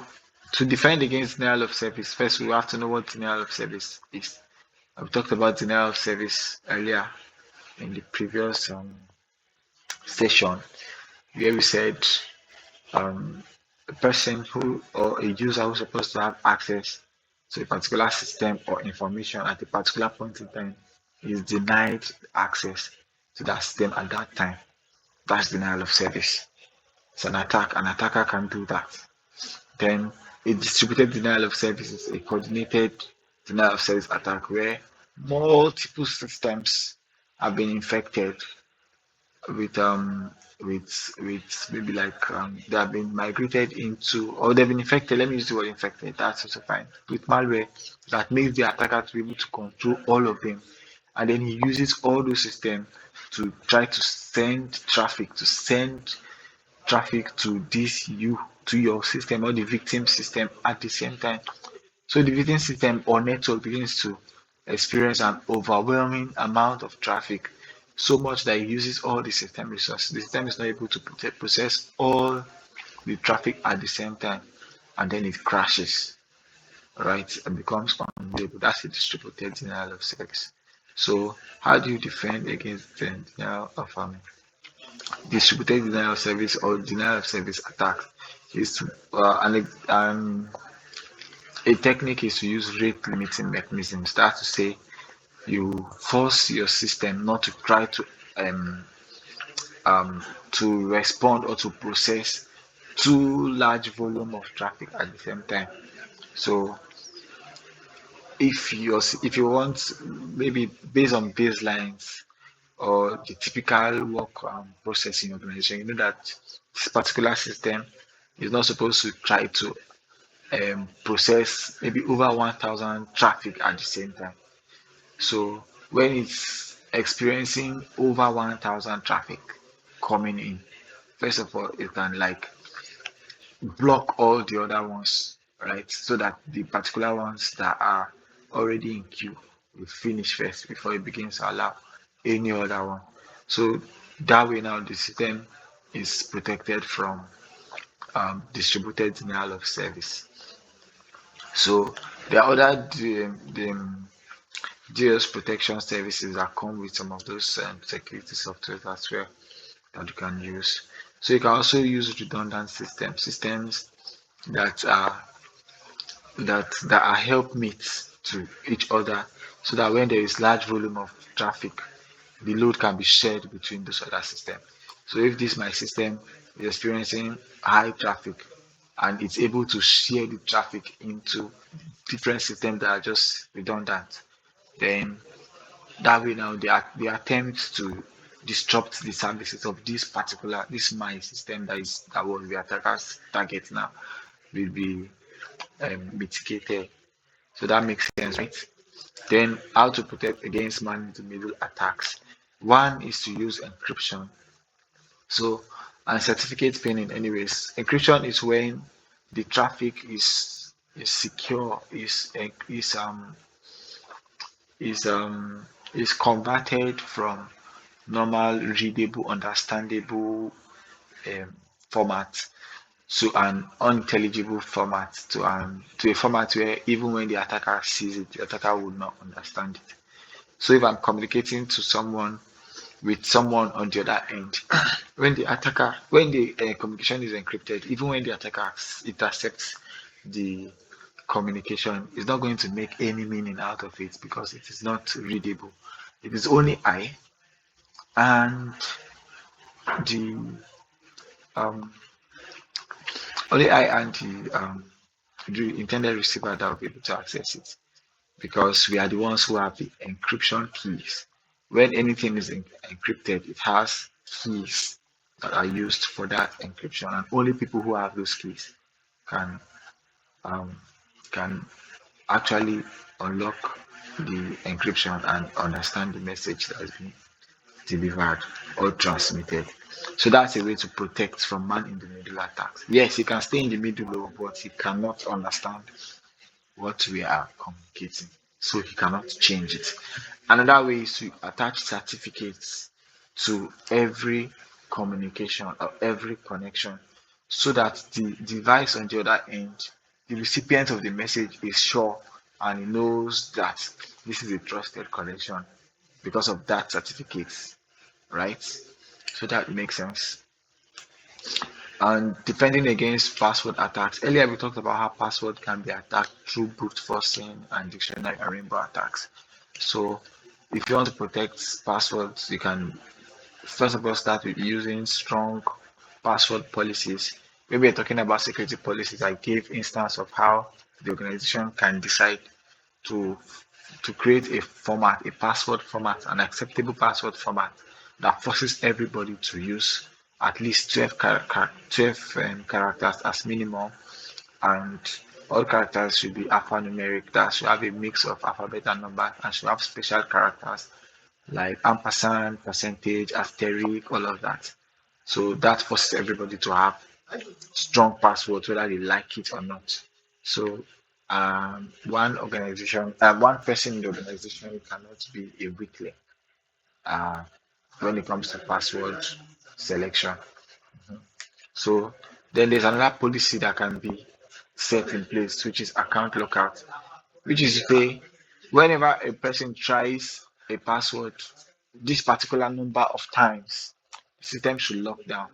to defend against denial of service, first we have to know what denial of service is. I've talked about denial of service earlier in the previous session where we said um, a person who or a user who's supposed to have access to a particular system or information at a particular point in time is denied access to that system at that time. That's denial of service. It's an attack. An attacker can do that. Then a distributed denial of service is a coordinated denial of service attack where multiple systems have been infected with maybe like they have been migrated into, or they've been infected. Let me use the word infected. That's also fine. With malware that makes the attacker to be able to control all of them, and then he uses all those systems to try to send traffic to your system, or the victim system at the same time. So the victim system or network begins to experience an overwhelming amount of traffic, so much that it uses all the system resources. The system is not able to process all the traffic at the same time, and then it crashes, right? And becomes unavailable. That's a distributed denial of service. So how do you defend against the denial of distributed denial of service or denial of service attack? Is to a technique is to use rate limiting mechanisms. That's to say, you force your system not to try um, to respond or to process too large volume of traffic at the same time. So if you want, maybe based on baselines or the typical work process in organization, you know that this particular system is not supposed to try to process maybe over 1,000 traffic at the same time. So when it's experiencing over 1,000 traffic coming in, first of all, it can like block all the other ones, right? So that the particular ones that are already in queue will finish first before it begins to allow any other one. So that way now the system is protected from distributed denial of service. So there are other DOS protection services that come with some of those security software as well that you can use. So you can also use redundant systems that are that are helpmates to each other, so that when there is large volume of traffic, the load can be shared between those other systems. So if this my system is experiencing high traffic and it's able to share the traffic into different systems that are just redundant, then that way now the attempt to disrupt the services of this my system that was the attacker's target now will be mitigated. So that makes sense, right? Then how to protect against man-in-the-middle attacks. One is to use encryption. So and certificate pinning. Anyways, encryption is when the traffic is secure, is um is converted from normal readable, understandable um, format to an unintelligible format, to a format where even when the attacker sees it, the attacker would not understand it. So if I'm communicating to someone with someone on the other end, when the communication is encrypted, even when the attacker intercepts the communication, it's not going to make any meaning out of it because it is not readable. It is only I and the um, only I and the intended receiver that will be able to access it, because we are the ones who have the encryption keys. When anything is encrypted, it has keys that are used for that encryption, and only people who have those keys can um, can actually unlock the encryption and understand the message that has been delivered or transmitted. So that's a way to protect from man in the middle attacks. Yes, he can stay in the middle, but he cannot understand what we are communicating. So he cannot change it. Another way is to attach certificates to every communication or every connection, so that the device on the other end, the recipient of the message, is sure and he knows that this is a trusted connection because of that certificate, right? So that makes sense. And defending against password attacks. Earlier we talked about how password can be attacked through brute forcing and dictionary and rainbow attacks. So if you want to protect passwords, you can first of all start with using strong password policies. When we're talking about security policies, I gave instance of how the organization can decide to create a format, a password format, an acceptable password format that forces everybody to use at least 12 characters as minimum, and all characters should be alphanumeric. That should have a mix of alphabet and number, and should have special characters like ampersand, percentage, asterisk, all of that. So that forces everybody to have strong passwords, whether they like it or not. So one person in the organization cannot be a weakling uh, when it comes to password selection. So then there's another policy that can be set in place, which is account lockout, which is to say whenever a person tries a password this particular number of times, the system should lock down.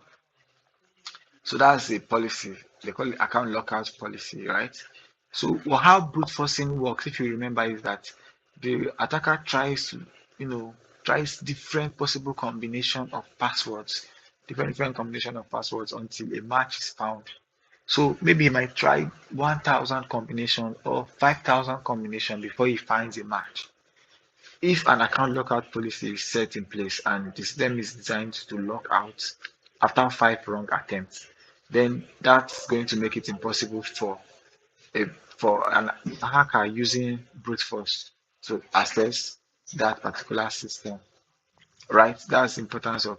So that's the policy. They call it account lockout policy, right? So how brute forcing works, if you remember, is that the attacker tries to, tries different possible combination of passwords, different combination of passwords until a match is found. So maybe he might try 1,000 combination or 5,000 combination before he finds a match. If an account lockout policy is set in place and the system is designed to lock out after 5 wrong attempts, then that's going to make it impossible a for an hacker using brute force to access that particular system. Right? That's the importance of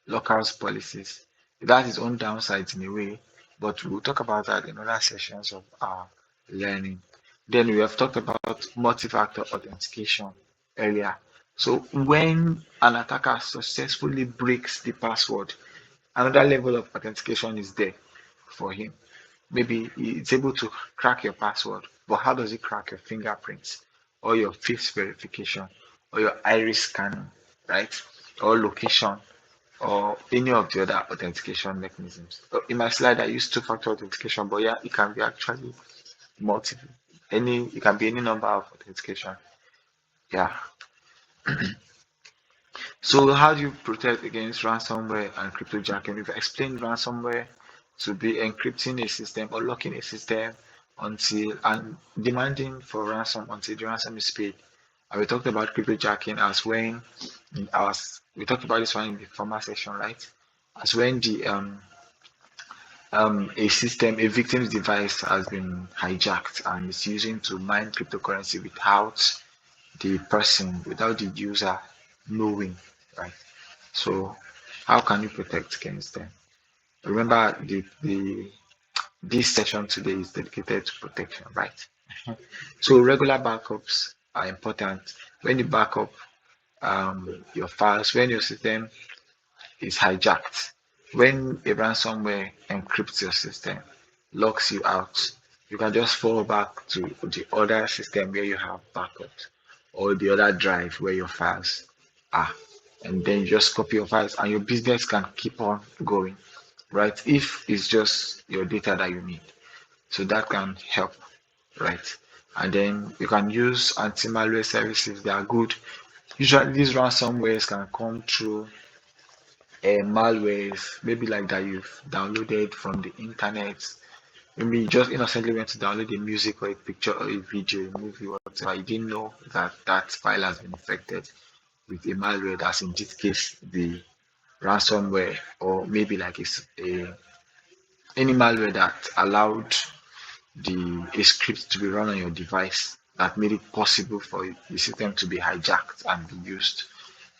lockout policies. It has its own downsides in a way, but we'll talk about that in other sessions of our learning. Then we have talked about multi-factor authentication earlier. So when an attacker successfully breaks the password, another level of authentication is there for him. Maybe it's able to crack your password, but how does it crack your fingerprints or your face verification or your iris scanning, right? Or location or any of the other authentication mechanisms. In my slide, I used two-factor authentication, but yeah, it can be actually multiple. It can be any number of authentication. Yeah. So how do you protect against ransomware and cryptojacking? We've explained ransomware to be encrypting a system or locking a system until and demanding for ransom until the ransom is paid. And we talked about cryptojacking as when we talked about this one in the former session, right? As when a victim's device has been hijacked and is using to mine cryptocurrency without the user knowing, right? So how can you protect against them? Remember, this session today is dedicated to protection, right? So regular backups are important. When you back up your files, when your system is hijacked, when a ransomware encrypts your system, locks you out, you can just fall back to the other system where you have backups or the other drive where your files are. And then you just copy your files and your business can keep on going, right? If it's just your data that you need. So that can help, right? And then you can use anti-malware services. They are good. Usually these ransomwares can come through malwares, maybe like that you've downloaded from the internet. Maybe you just innocently went to download a music or a picture or a video, a movie, whatever. You didn't know that that file has been infected with a malware. That's in this case the ransomware, or maybe like any malware that allowed a script to be run on your device that made it possible for the system to be hijacked and be used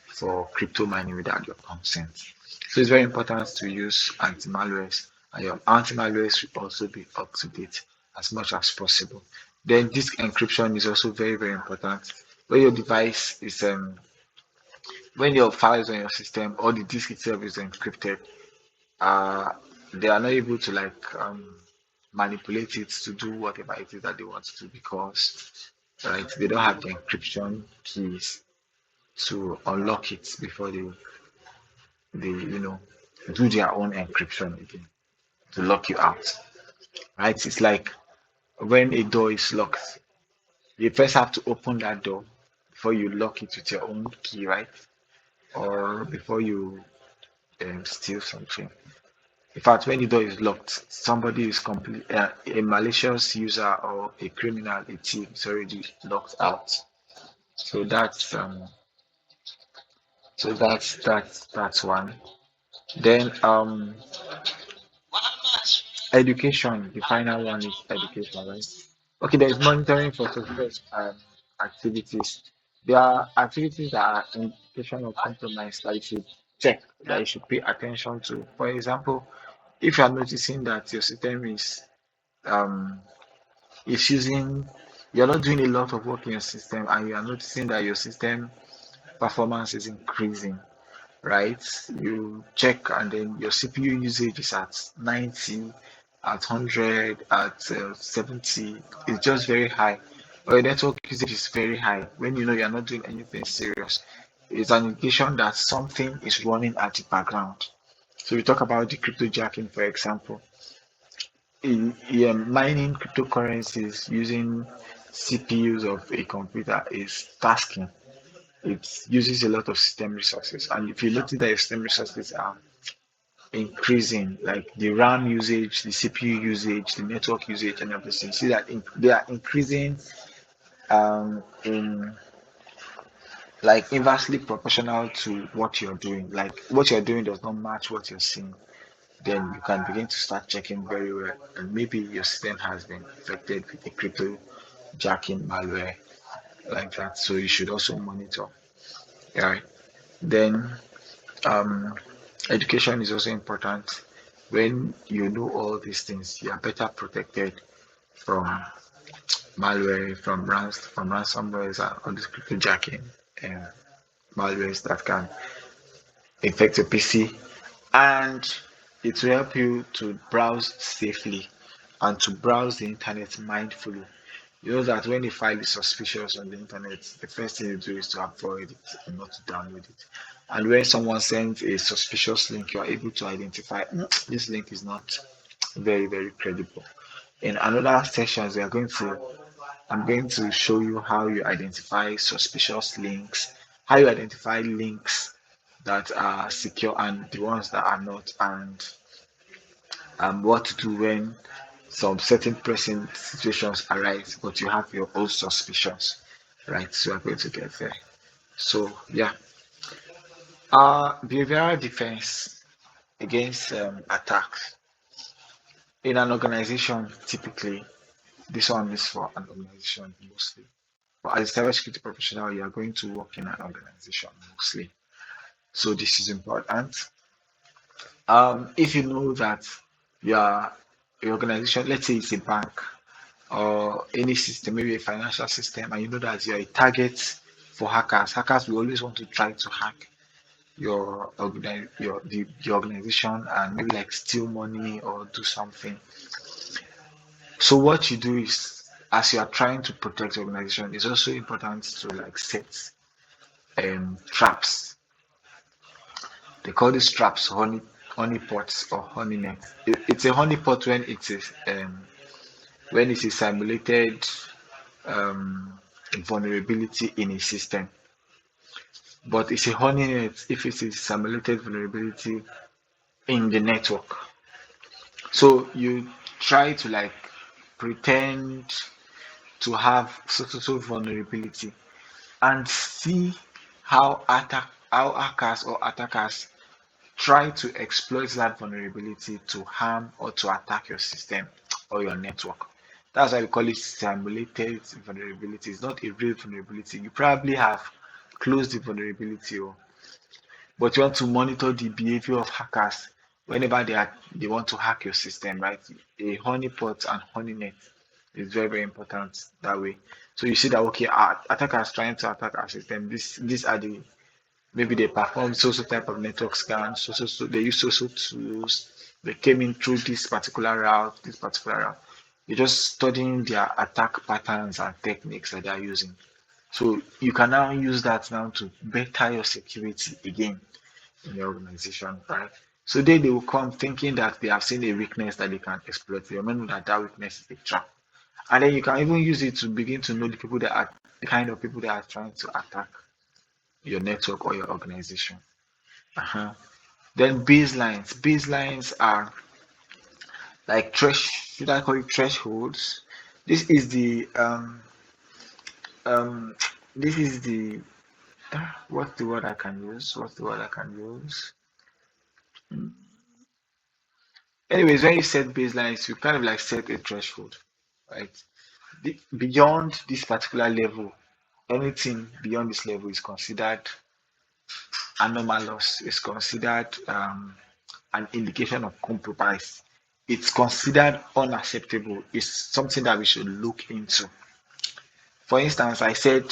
for crypto mining without your consent. So it's very important to use anti-malwares, and your anti-malwares should also be up to date as much as possible. Then disk encryption is also very, very important. When your device is when your files on your system or the disk itself is encrypted, uh, they are not able to manipulate it to do whatever it is that they want to do, because they don't have the encryption keys to unlock it before they do their own encryption again to lock you out, right? It's like when a door is locked, you first have to open that door before you lock it with your own key, right? Or before you steal something. In fact, when the door is locked, somebody is a malicious user or a criminal, a thief is already locked out. So that's one. Then education, the final one is education, right? Okay, there is monitoring for success activities. There are activities that are indication of compromise that you should check, that you should pay attention to. For example, if you are noticing that your system um is using, you're not doing a lot of work in your system, and you are noticing that your system performance is increasing, right? You check and then your CPU usage is at 90, at 100, at 70. It's just very high. Or your network usage is very high. When you know you're not doing anything serious, it's an indication that something is running at the background. So we talk about the cryptojacking, for example. Yeah, mining cryptocurrencies using CPUs of a computer is tasking. It uses a lot of system resources. And if you notice that your system resources are increasing, like the RAM usage, the CPU usage, the network usage, and everything, see that they are increasing in like inversely proportional to what you're doing. Like what you're doing does not match what you're seeing. Then you can begin to start checking very well, and maybe your system has been affected with a crypto jacking malware like that. So you should also monitor. Yeah. Then um, education is also important. When you know all these things, you are better protected from malware, from ransomwares, and all this cryptojacking and malwares that can infect your PC. And it will help you to browse safely and to browse the internet mindfully. You know that when a file is suspicious on the internet, the first thing you do is to avoid it and not to download it. And when someone sends a suspicious link, you are able to identify this link is not very, very credible. In another sessions, I'm going to show you how you identify suspicious links, how you identify links that are secure and the ones that are not, and what to do when some certain pressing situations arise, but you have your own suspicions, right? So we're going to get there. So yeah, behavioral defense against attacks in an organization. Typically, this one is for an organization mostly. But as a cybersecurity professional, you are going to work in an organization mostly. So this is important. If you know that your organization, let's say it's a bank or any system, maybe a financial system, and you know that you're a target for hackers. Hackers will always want to try to hack the organization and maybe like steal money or do something. So what you do is, as you are trying to protect the organization, it's also important to like set traps. They call these traps honey pots or honey nets. It's a honey pot when it is simulated um, vulnerability in a system, but it's a honey net if it is simulated vulnerability in the network. So you try to like pretend to have so vulnerability and see how hackers or attackers try to exploit that vulnerability to harm or to attack your system or your network. That's why we call it simulated vulnerability. It's not a real vulnerability. You probably have closed the vulnerability, but you want to monitor the behavior of hackers whenever they want to hack your system, right? A honeypot and honeynet is very, very important that way. So you see that okay, our attackers trying to attack our system. These are the, maybe they perform so type of network scans, so they use so tools. They came in through this particular route, this particular route. You're just studying their attack patterns and techniques that they are using. So you can now use that now to better your security again in your organization, right? So they will come thinking that they have seen a weakness that they can exploit. They may know that that weakness is a trap. And then you can even use it to begin to know the people that are the kind of people that are trying to attack your network or your organization. Uh-huh. Then baselines. Baselines are like should I call it thresholds? This is the um this is the what's the word I can use? What's the word I can use? Anyways, when you set baselines, you kind of like set a threshold, right? Beyond this particular level, anything beyond this level is considered anomalous, is considered an indication of compromise. It's considered unacceptable. It's something that we should look into. For instance, I said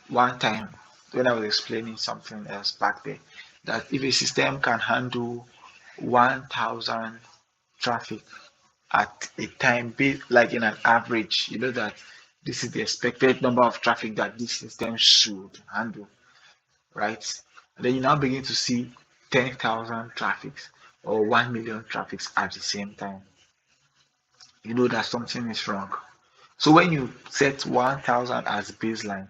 one time when I was explaining something else back there that if a system can handle 1,000 traffic at a time, like in an average, you know that this is the expected number of traffic that this system should handle, right? And then you now begin to see 10,000 traffics or 1 million traffics at the same time. You know that something is wrong. So when you set 1,000 as baseline,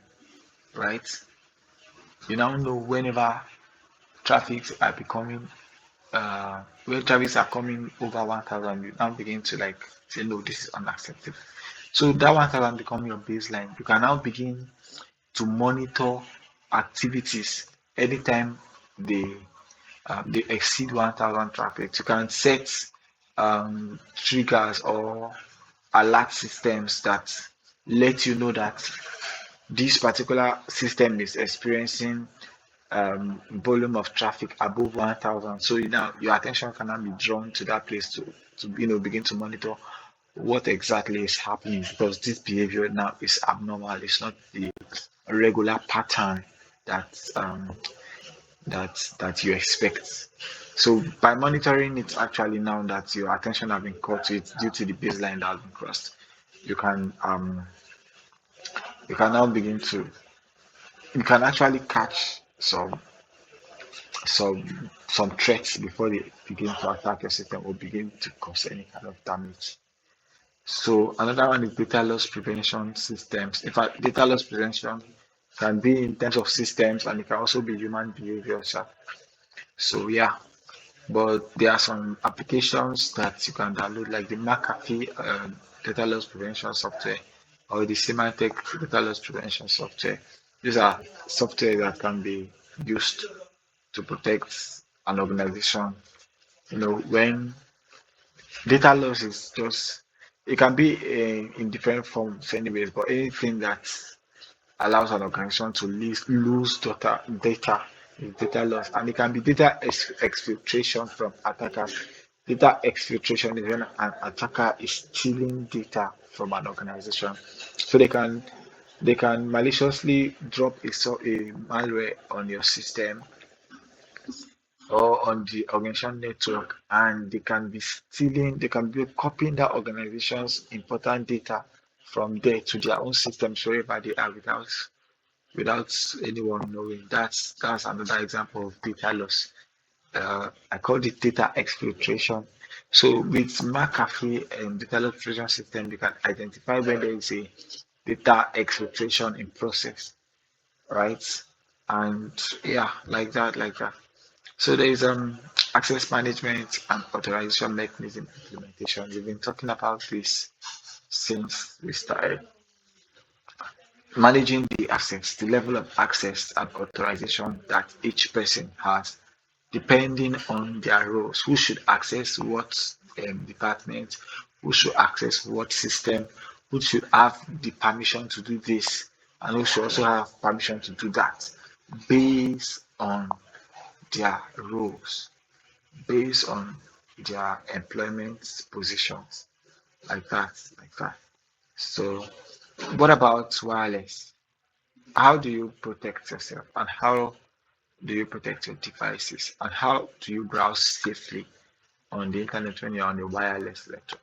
right, you now know whenever traffics are becoming when traffics are coming over 1,000, you now begin to like say no, this is unacceptable. So that 1,000 become your baseline. You can now begin to monitor activities anytime they they exceed 1,000 traffic. You can set triggers or alert systems that let you know that this particular system is experiencing volume of traffic above 1,000. So now your attention can now be drawn to that place to begin to monitor what exactly is happening because this behavior now is abnormal. It's not the regular pattern that that you expect. So by monitoring it actually now that your attention has been caught to it due to the baseline that has been crossed, you can um you can now begin to you can actually catch some threats before they begin to attack your system or begin to cause any kind of damage. So another one is data loss prevention systems. In fact, data loss prevention can be in terms of systems and it can also be human behavior. So yeah, but there are some applications that you can download, like the McAfee data loss prevention software or the Symantec data loss prevention software. These are software that can be used to protect an organization. When data loss is just, it can be in different forms anyways, but anything that allows an organization to lose data is data loss, and it can be data exfiltration from attackers. Data exfiltration is when an attacker is stealing data from an organization, so they can maliciously drop a malware on your system or on the organization network, and they can be copying that organization's important data from there to their own systems wherever they are without anyone knowing. That's another example of data loss. I call it data exfiltration. So with McAfee and data loss prevention system, you can identify when there is a data exfiltration in process, right? And yeah, like that. So there is access management and authorization mechanism implementation. We've been talking about this since we started. Managing the access, the level of access and authorization that each person has, depending on their roles. Who should access what department? Who should access what system? Who should have the permission to do this? And who should also have permission to do that? Based on their roles, based on their employment positions, like that. So, what about wireless? How do you protect yourself, and how do you protect your devices, and how do you browse safely on the internet when you're on a wireless network?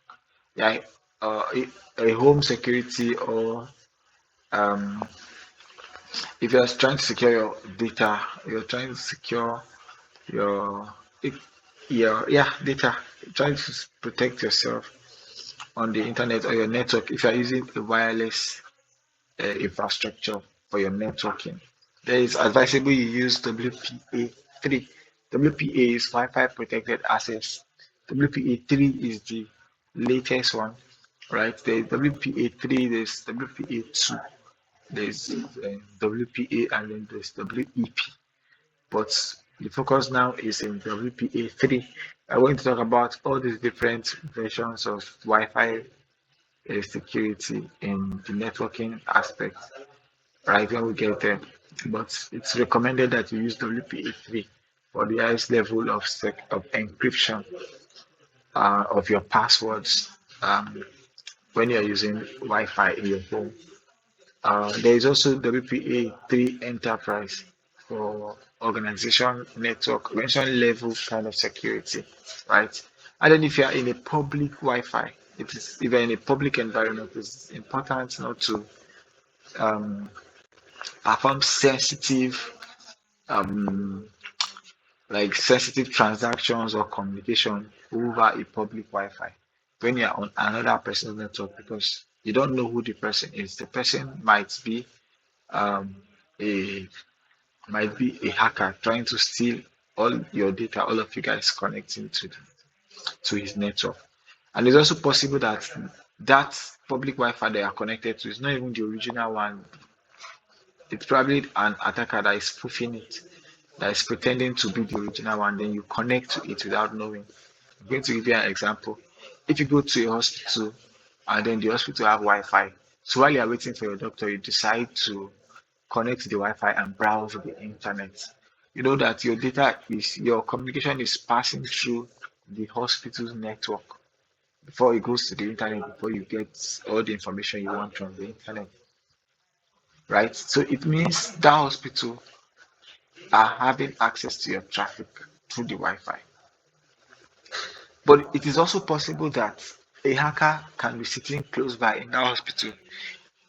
Yeah, a home security, or um, if you're trying to secure your data, you're trying to secure your data, trying to protect yourself on the internet or your network. If you're using a wireless infrastructure for your networking, there is advisable you use WPA3. WPA is Wi-Fi protected access. WPA3 is the latest one, right? There's WPA3, there's WPA2, there's WPA, and then there's WEP. But the focus now is in WPA3. I'm going to talk about all these different versions of Wi-Fi security in the networking aspect, right, when we get there. But it's recommended that you use WPA3 for the highest level of encryption of your passwords when you're using Wi-Fi in your home. There is also WPA3 Enterprise for organization level kind of security, right? And then if you are in a public Wi-Fi, if you're in a public environment, it's important not to um, perform um, sensitive transactions or communication over a public Wi-Fi when you're on another person's network, because you don't know who the person is. The person um, a might be a hacker trying to steal all your data, all of you guys connecting to his network. And it's also possible that that public Wi-Fi they are connected to is not even the original one. It's probably an attacker that is spoofing it, that is pretending to be the original one. Then you connect to it without knowing. I'm going to give you an example. If you go to a hospital and then the hospital have Wi-Fi, so while you are waiting for your doctor, you decide to connect to the Wi-Fi and browse the internet. You know that your communication is passing through the hospital's network before it goes to the internet, before you get all the information you want from the internet, right? So it means that hospital are having access to your traffic through the Wi-Fi. But it is also possible that a hacker can be sitting close by in that hospital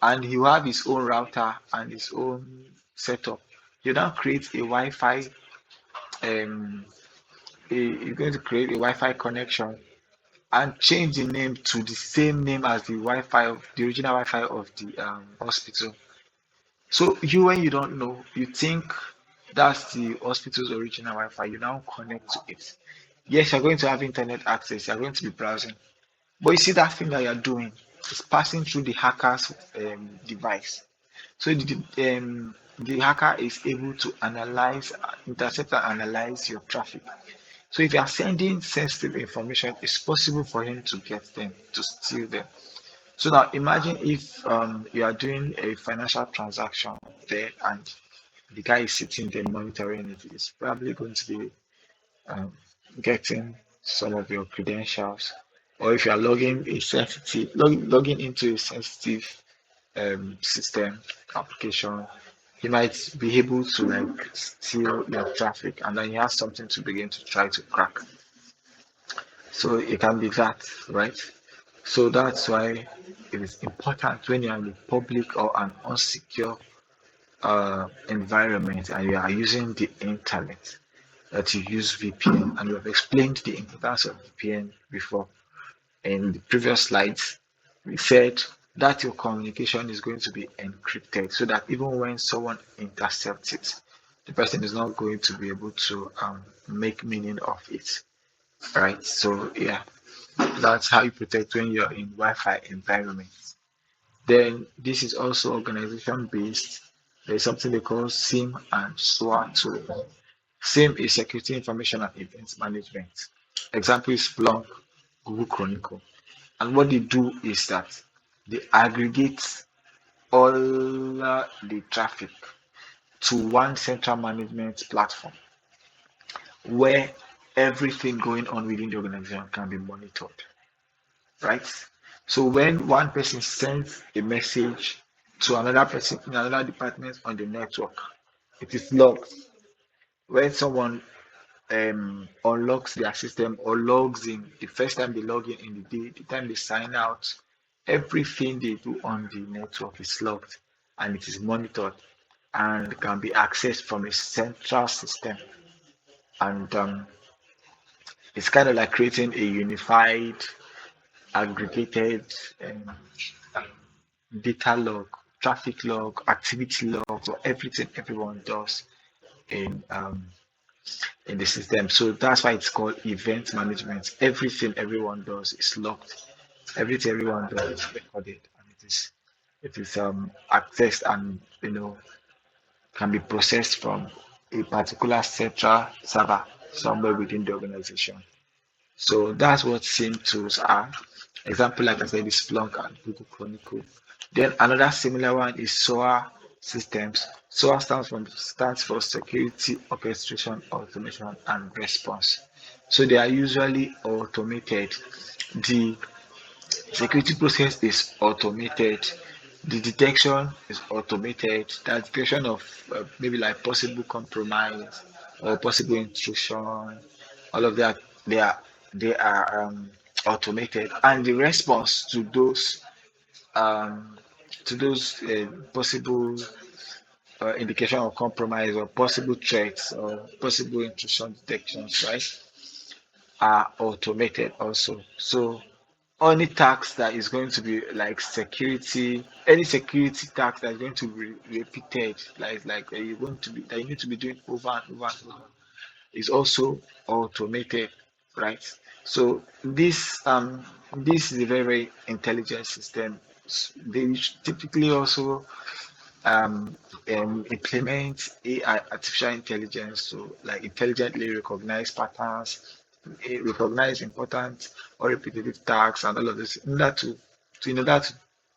and he will have his own router and his own setup. You now create a Wi-Fi um you're going to create a Wi-Fi connection and change the name to the same name as the original Wi-Fi of the hospital. So you, when you don't know, you think that's the hospital's original Wi-Fi. You now connect to it. Yes, you're going to have internet access. You're going to be browsing, but you see that thing that you're doing is passing through the hacker's device. So the hacker is able to intercept and analyze your traffic. So if you are sending sensitive information, it's possible for him to get them, to steal them. So now imagine if you are doing a financial transaction there and the guy is sitting there monitoring it. He's probably going to be um, getting some of your credentials. Or if you are logging into a sensitive system application, he might be able to like steal your traffic and then he has something to begin to try to crack. So it can be that, right? So that's why it is important when you're in a public or an unsecure environment and you are using the internet that you use VPN. And we have explained the importance of VPN before in the previous slides. We said that your communication is going to be encrypted so that even when someone intercepts it, the person is not going to be able to make meaning of it, right? So yeah, that's how you protect when you're in Wi-Fi environments. Then this is also organization based. There's something they call SIM and SOA tool. SIM is security information and event management. Example is Splunk, Google Chronicle. And what they do is that they aggregate all the traffic to one central management platform where everything going on within the organization can be monitored, right? So when one person sends a message to another person in another department on the network, it is logged. When someone unlocks their system or logs in, the first time they log in the day, the time they sign out, everything they do on the network is logged and it is monitored and can be accessed from a central system. And it's kind of like creating a unified, aggregated um, data log, traffic log, activity log, so everything everyone does in in the system. So that's why it's called event management. Everything everyone does is logged. Everything everyone does is recorded, and it is accessed, and can be processed from a particular central server somewhere within the organization. So that's what SIEM tools are. Example, like I said, is Splunk and Google Chronicle. Then another similar one is SOA systems. SOA stands for Security Orchestration, Automation, and Response. So they are usually automated. The security process is automated. The detection is automated. The detection of maybe like possible compromise or possible intrusion, all of that, they are automated, and the response um, to those possible indication of compromise or possible threats or possible intrusion detections, right, are automated also. So any task that is going to be like security, any security task that is going to be repeated, like you want to be that you need to be doing over and over and over, is also automated, right? So this is a very very intelligent system. They typically also implement AI, artificial intelligence, to like intelligently recognize patterns, recognize important or repetitive tasks, and all of this in order to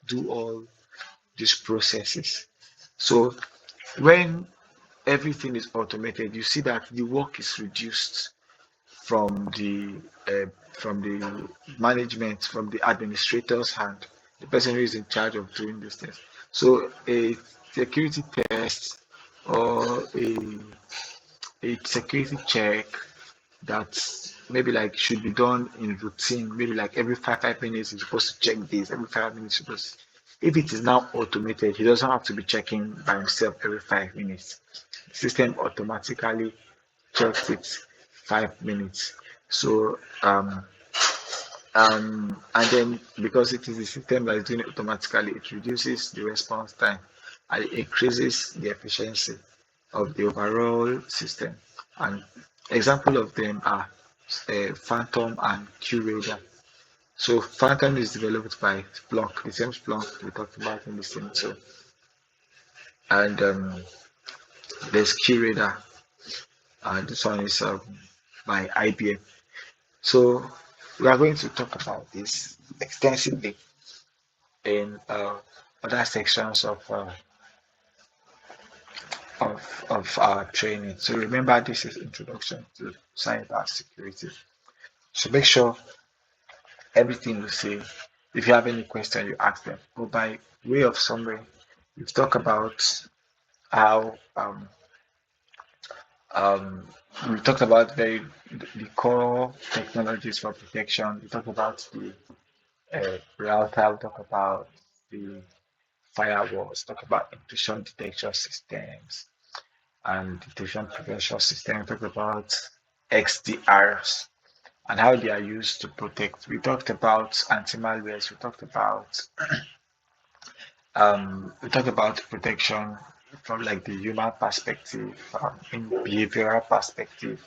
do all these processes. So when everything is automated, you see that the work is reduced from the management, from the administrator's hand, the person who is in charge of doing these things. So a security test or a security check that maybe like should be done in routine, maybe like every 5 minutes you're supposed to check this, every 5 minutes you're supposed if it is now automated, he doesn't have to be checking by himself every 5 minutes. The system automatically checks it 5 minutes. So and then because it is the system that is doing it automatically, it reduces the response time and it increases the efficiency of the overall system. And example of them are Phantom and QRadar. So Phantom is developed by Splunk, the same Splunk we talked about in the same. So and there's QRadar, and this one is by IBM. So we are going to talk about this extensively in other sections of our training. So remember, this is introduction to cyber security. So make sure everything you say, if you have any question, you ask them. But by way of summary, we've talked about how um, we talked about the core technologies for protection. We talked about the router. We talked about the firewalls. Talk about intrusion detection systems and detection prevention system. We talked about XDRs and how they are used to protect. We talked about anti-malwares. We talked about protection from like the human perspective, in behavioral perspective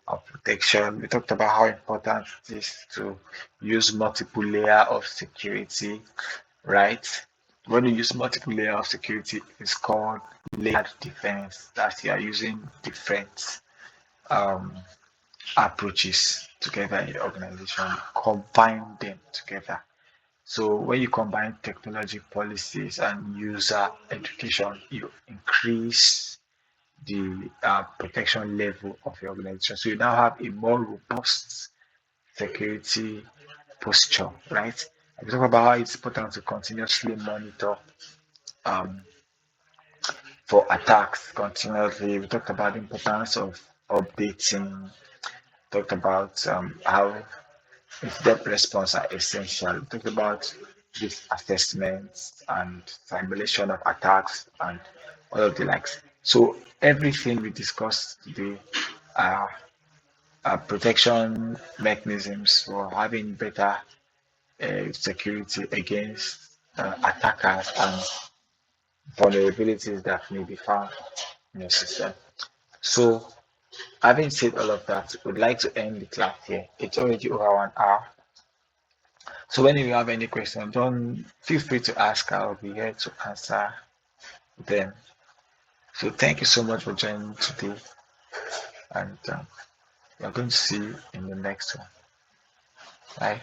of protection. We talked about how important it is to use multiple layer of security, right? When you use multiple layer of security, it's called layered defense. That you are using different um, approaches together in the organization, combine them together. So when you combine technology policies and user education, you increase the protection level of your organization. So you now have a more robust security posture, right? We talk about how it's important to continuously monitor um, for attacks continuously. We talked about the importance of updating. Talked about how incident response are essential. We talked about risk assessments and simulation of attacks and all of the likes. So everything we discussed today are, protection mechanisms for having better security against attackers and vulnerabilities that may be found in your system. So Having said all of that, we'd like to end the class here. It's already over 1 hour. So when you have any question, don't feel free to ask. I'll be here to answer them. So thank you so much for joining today, and we're going to see you in the next one. Bye.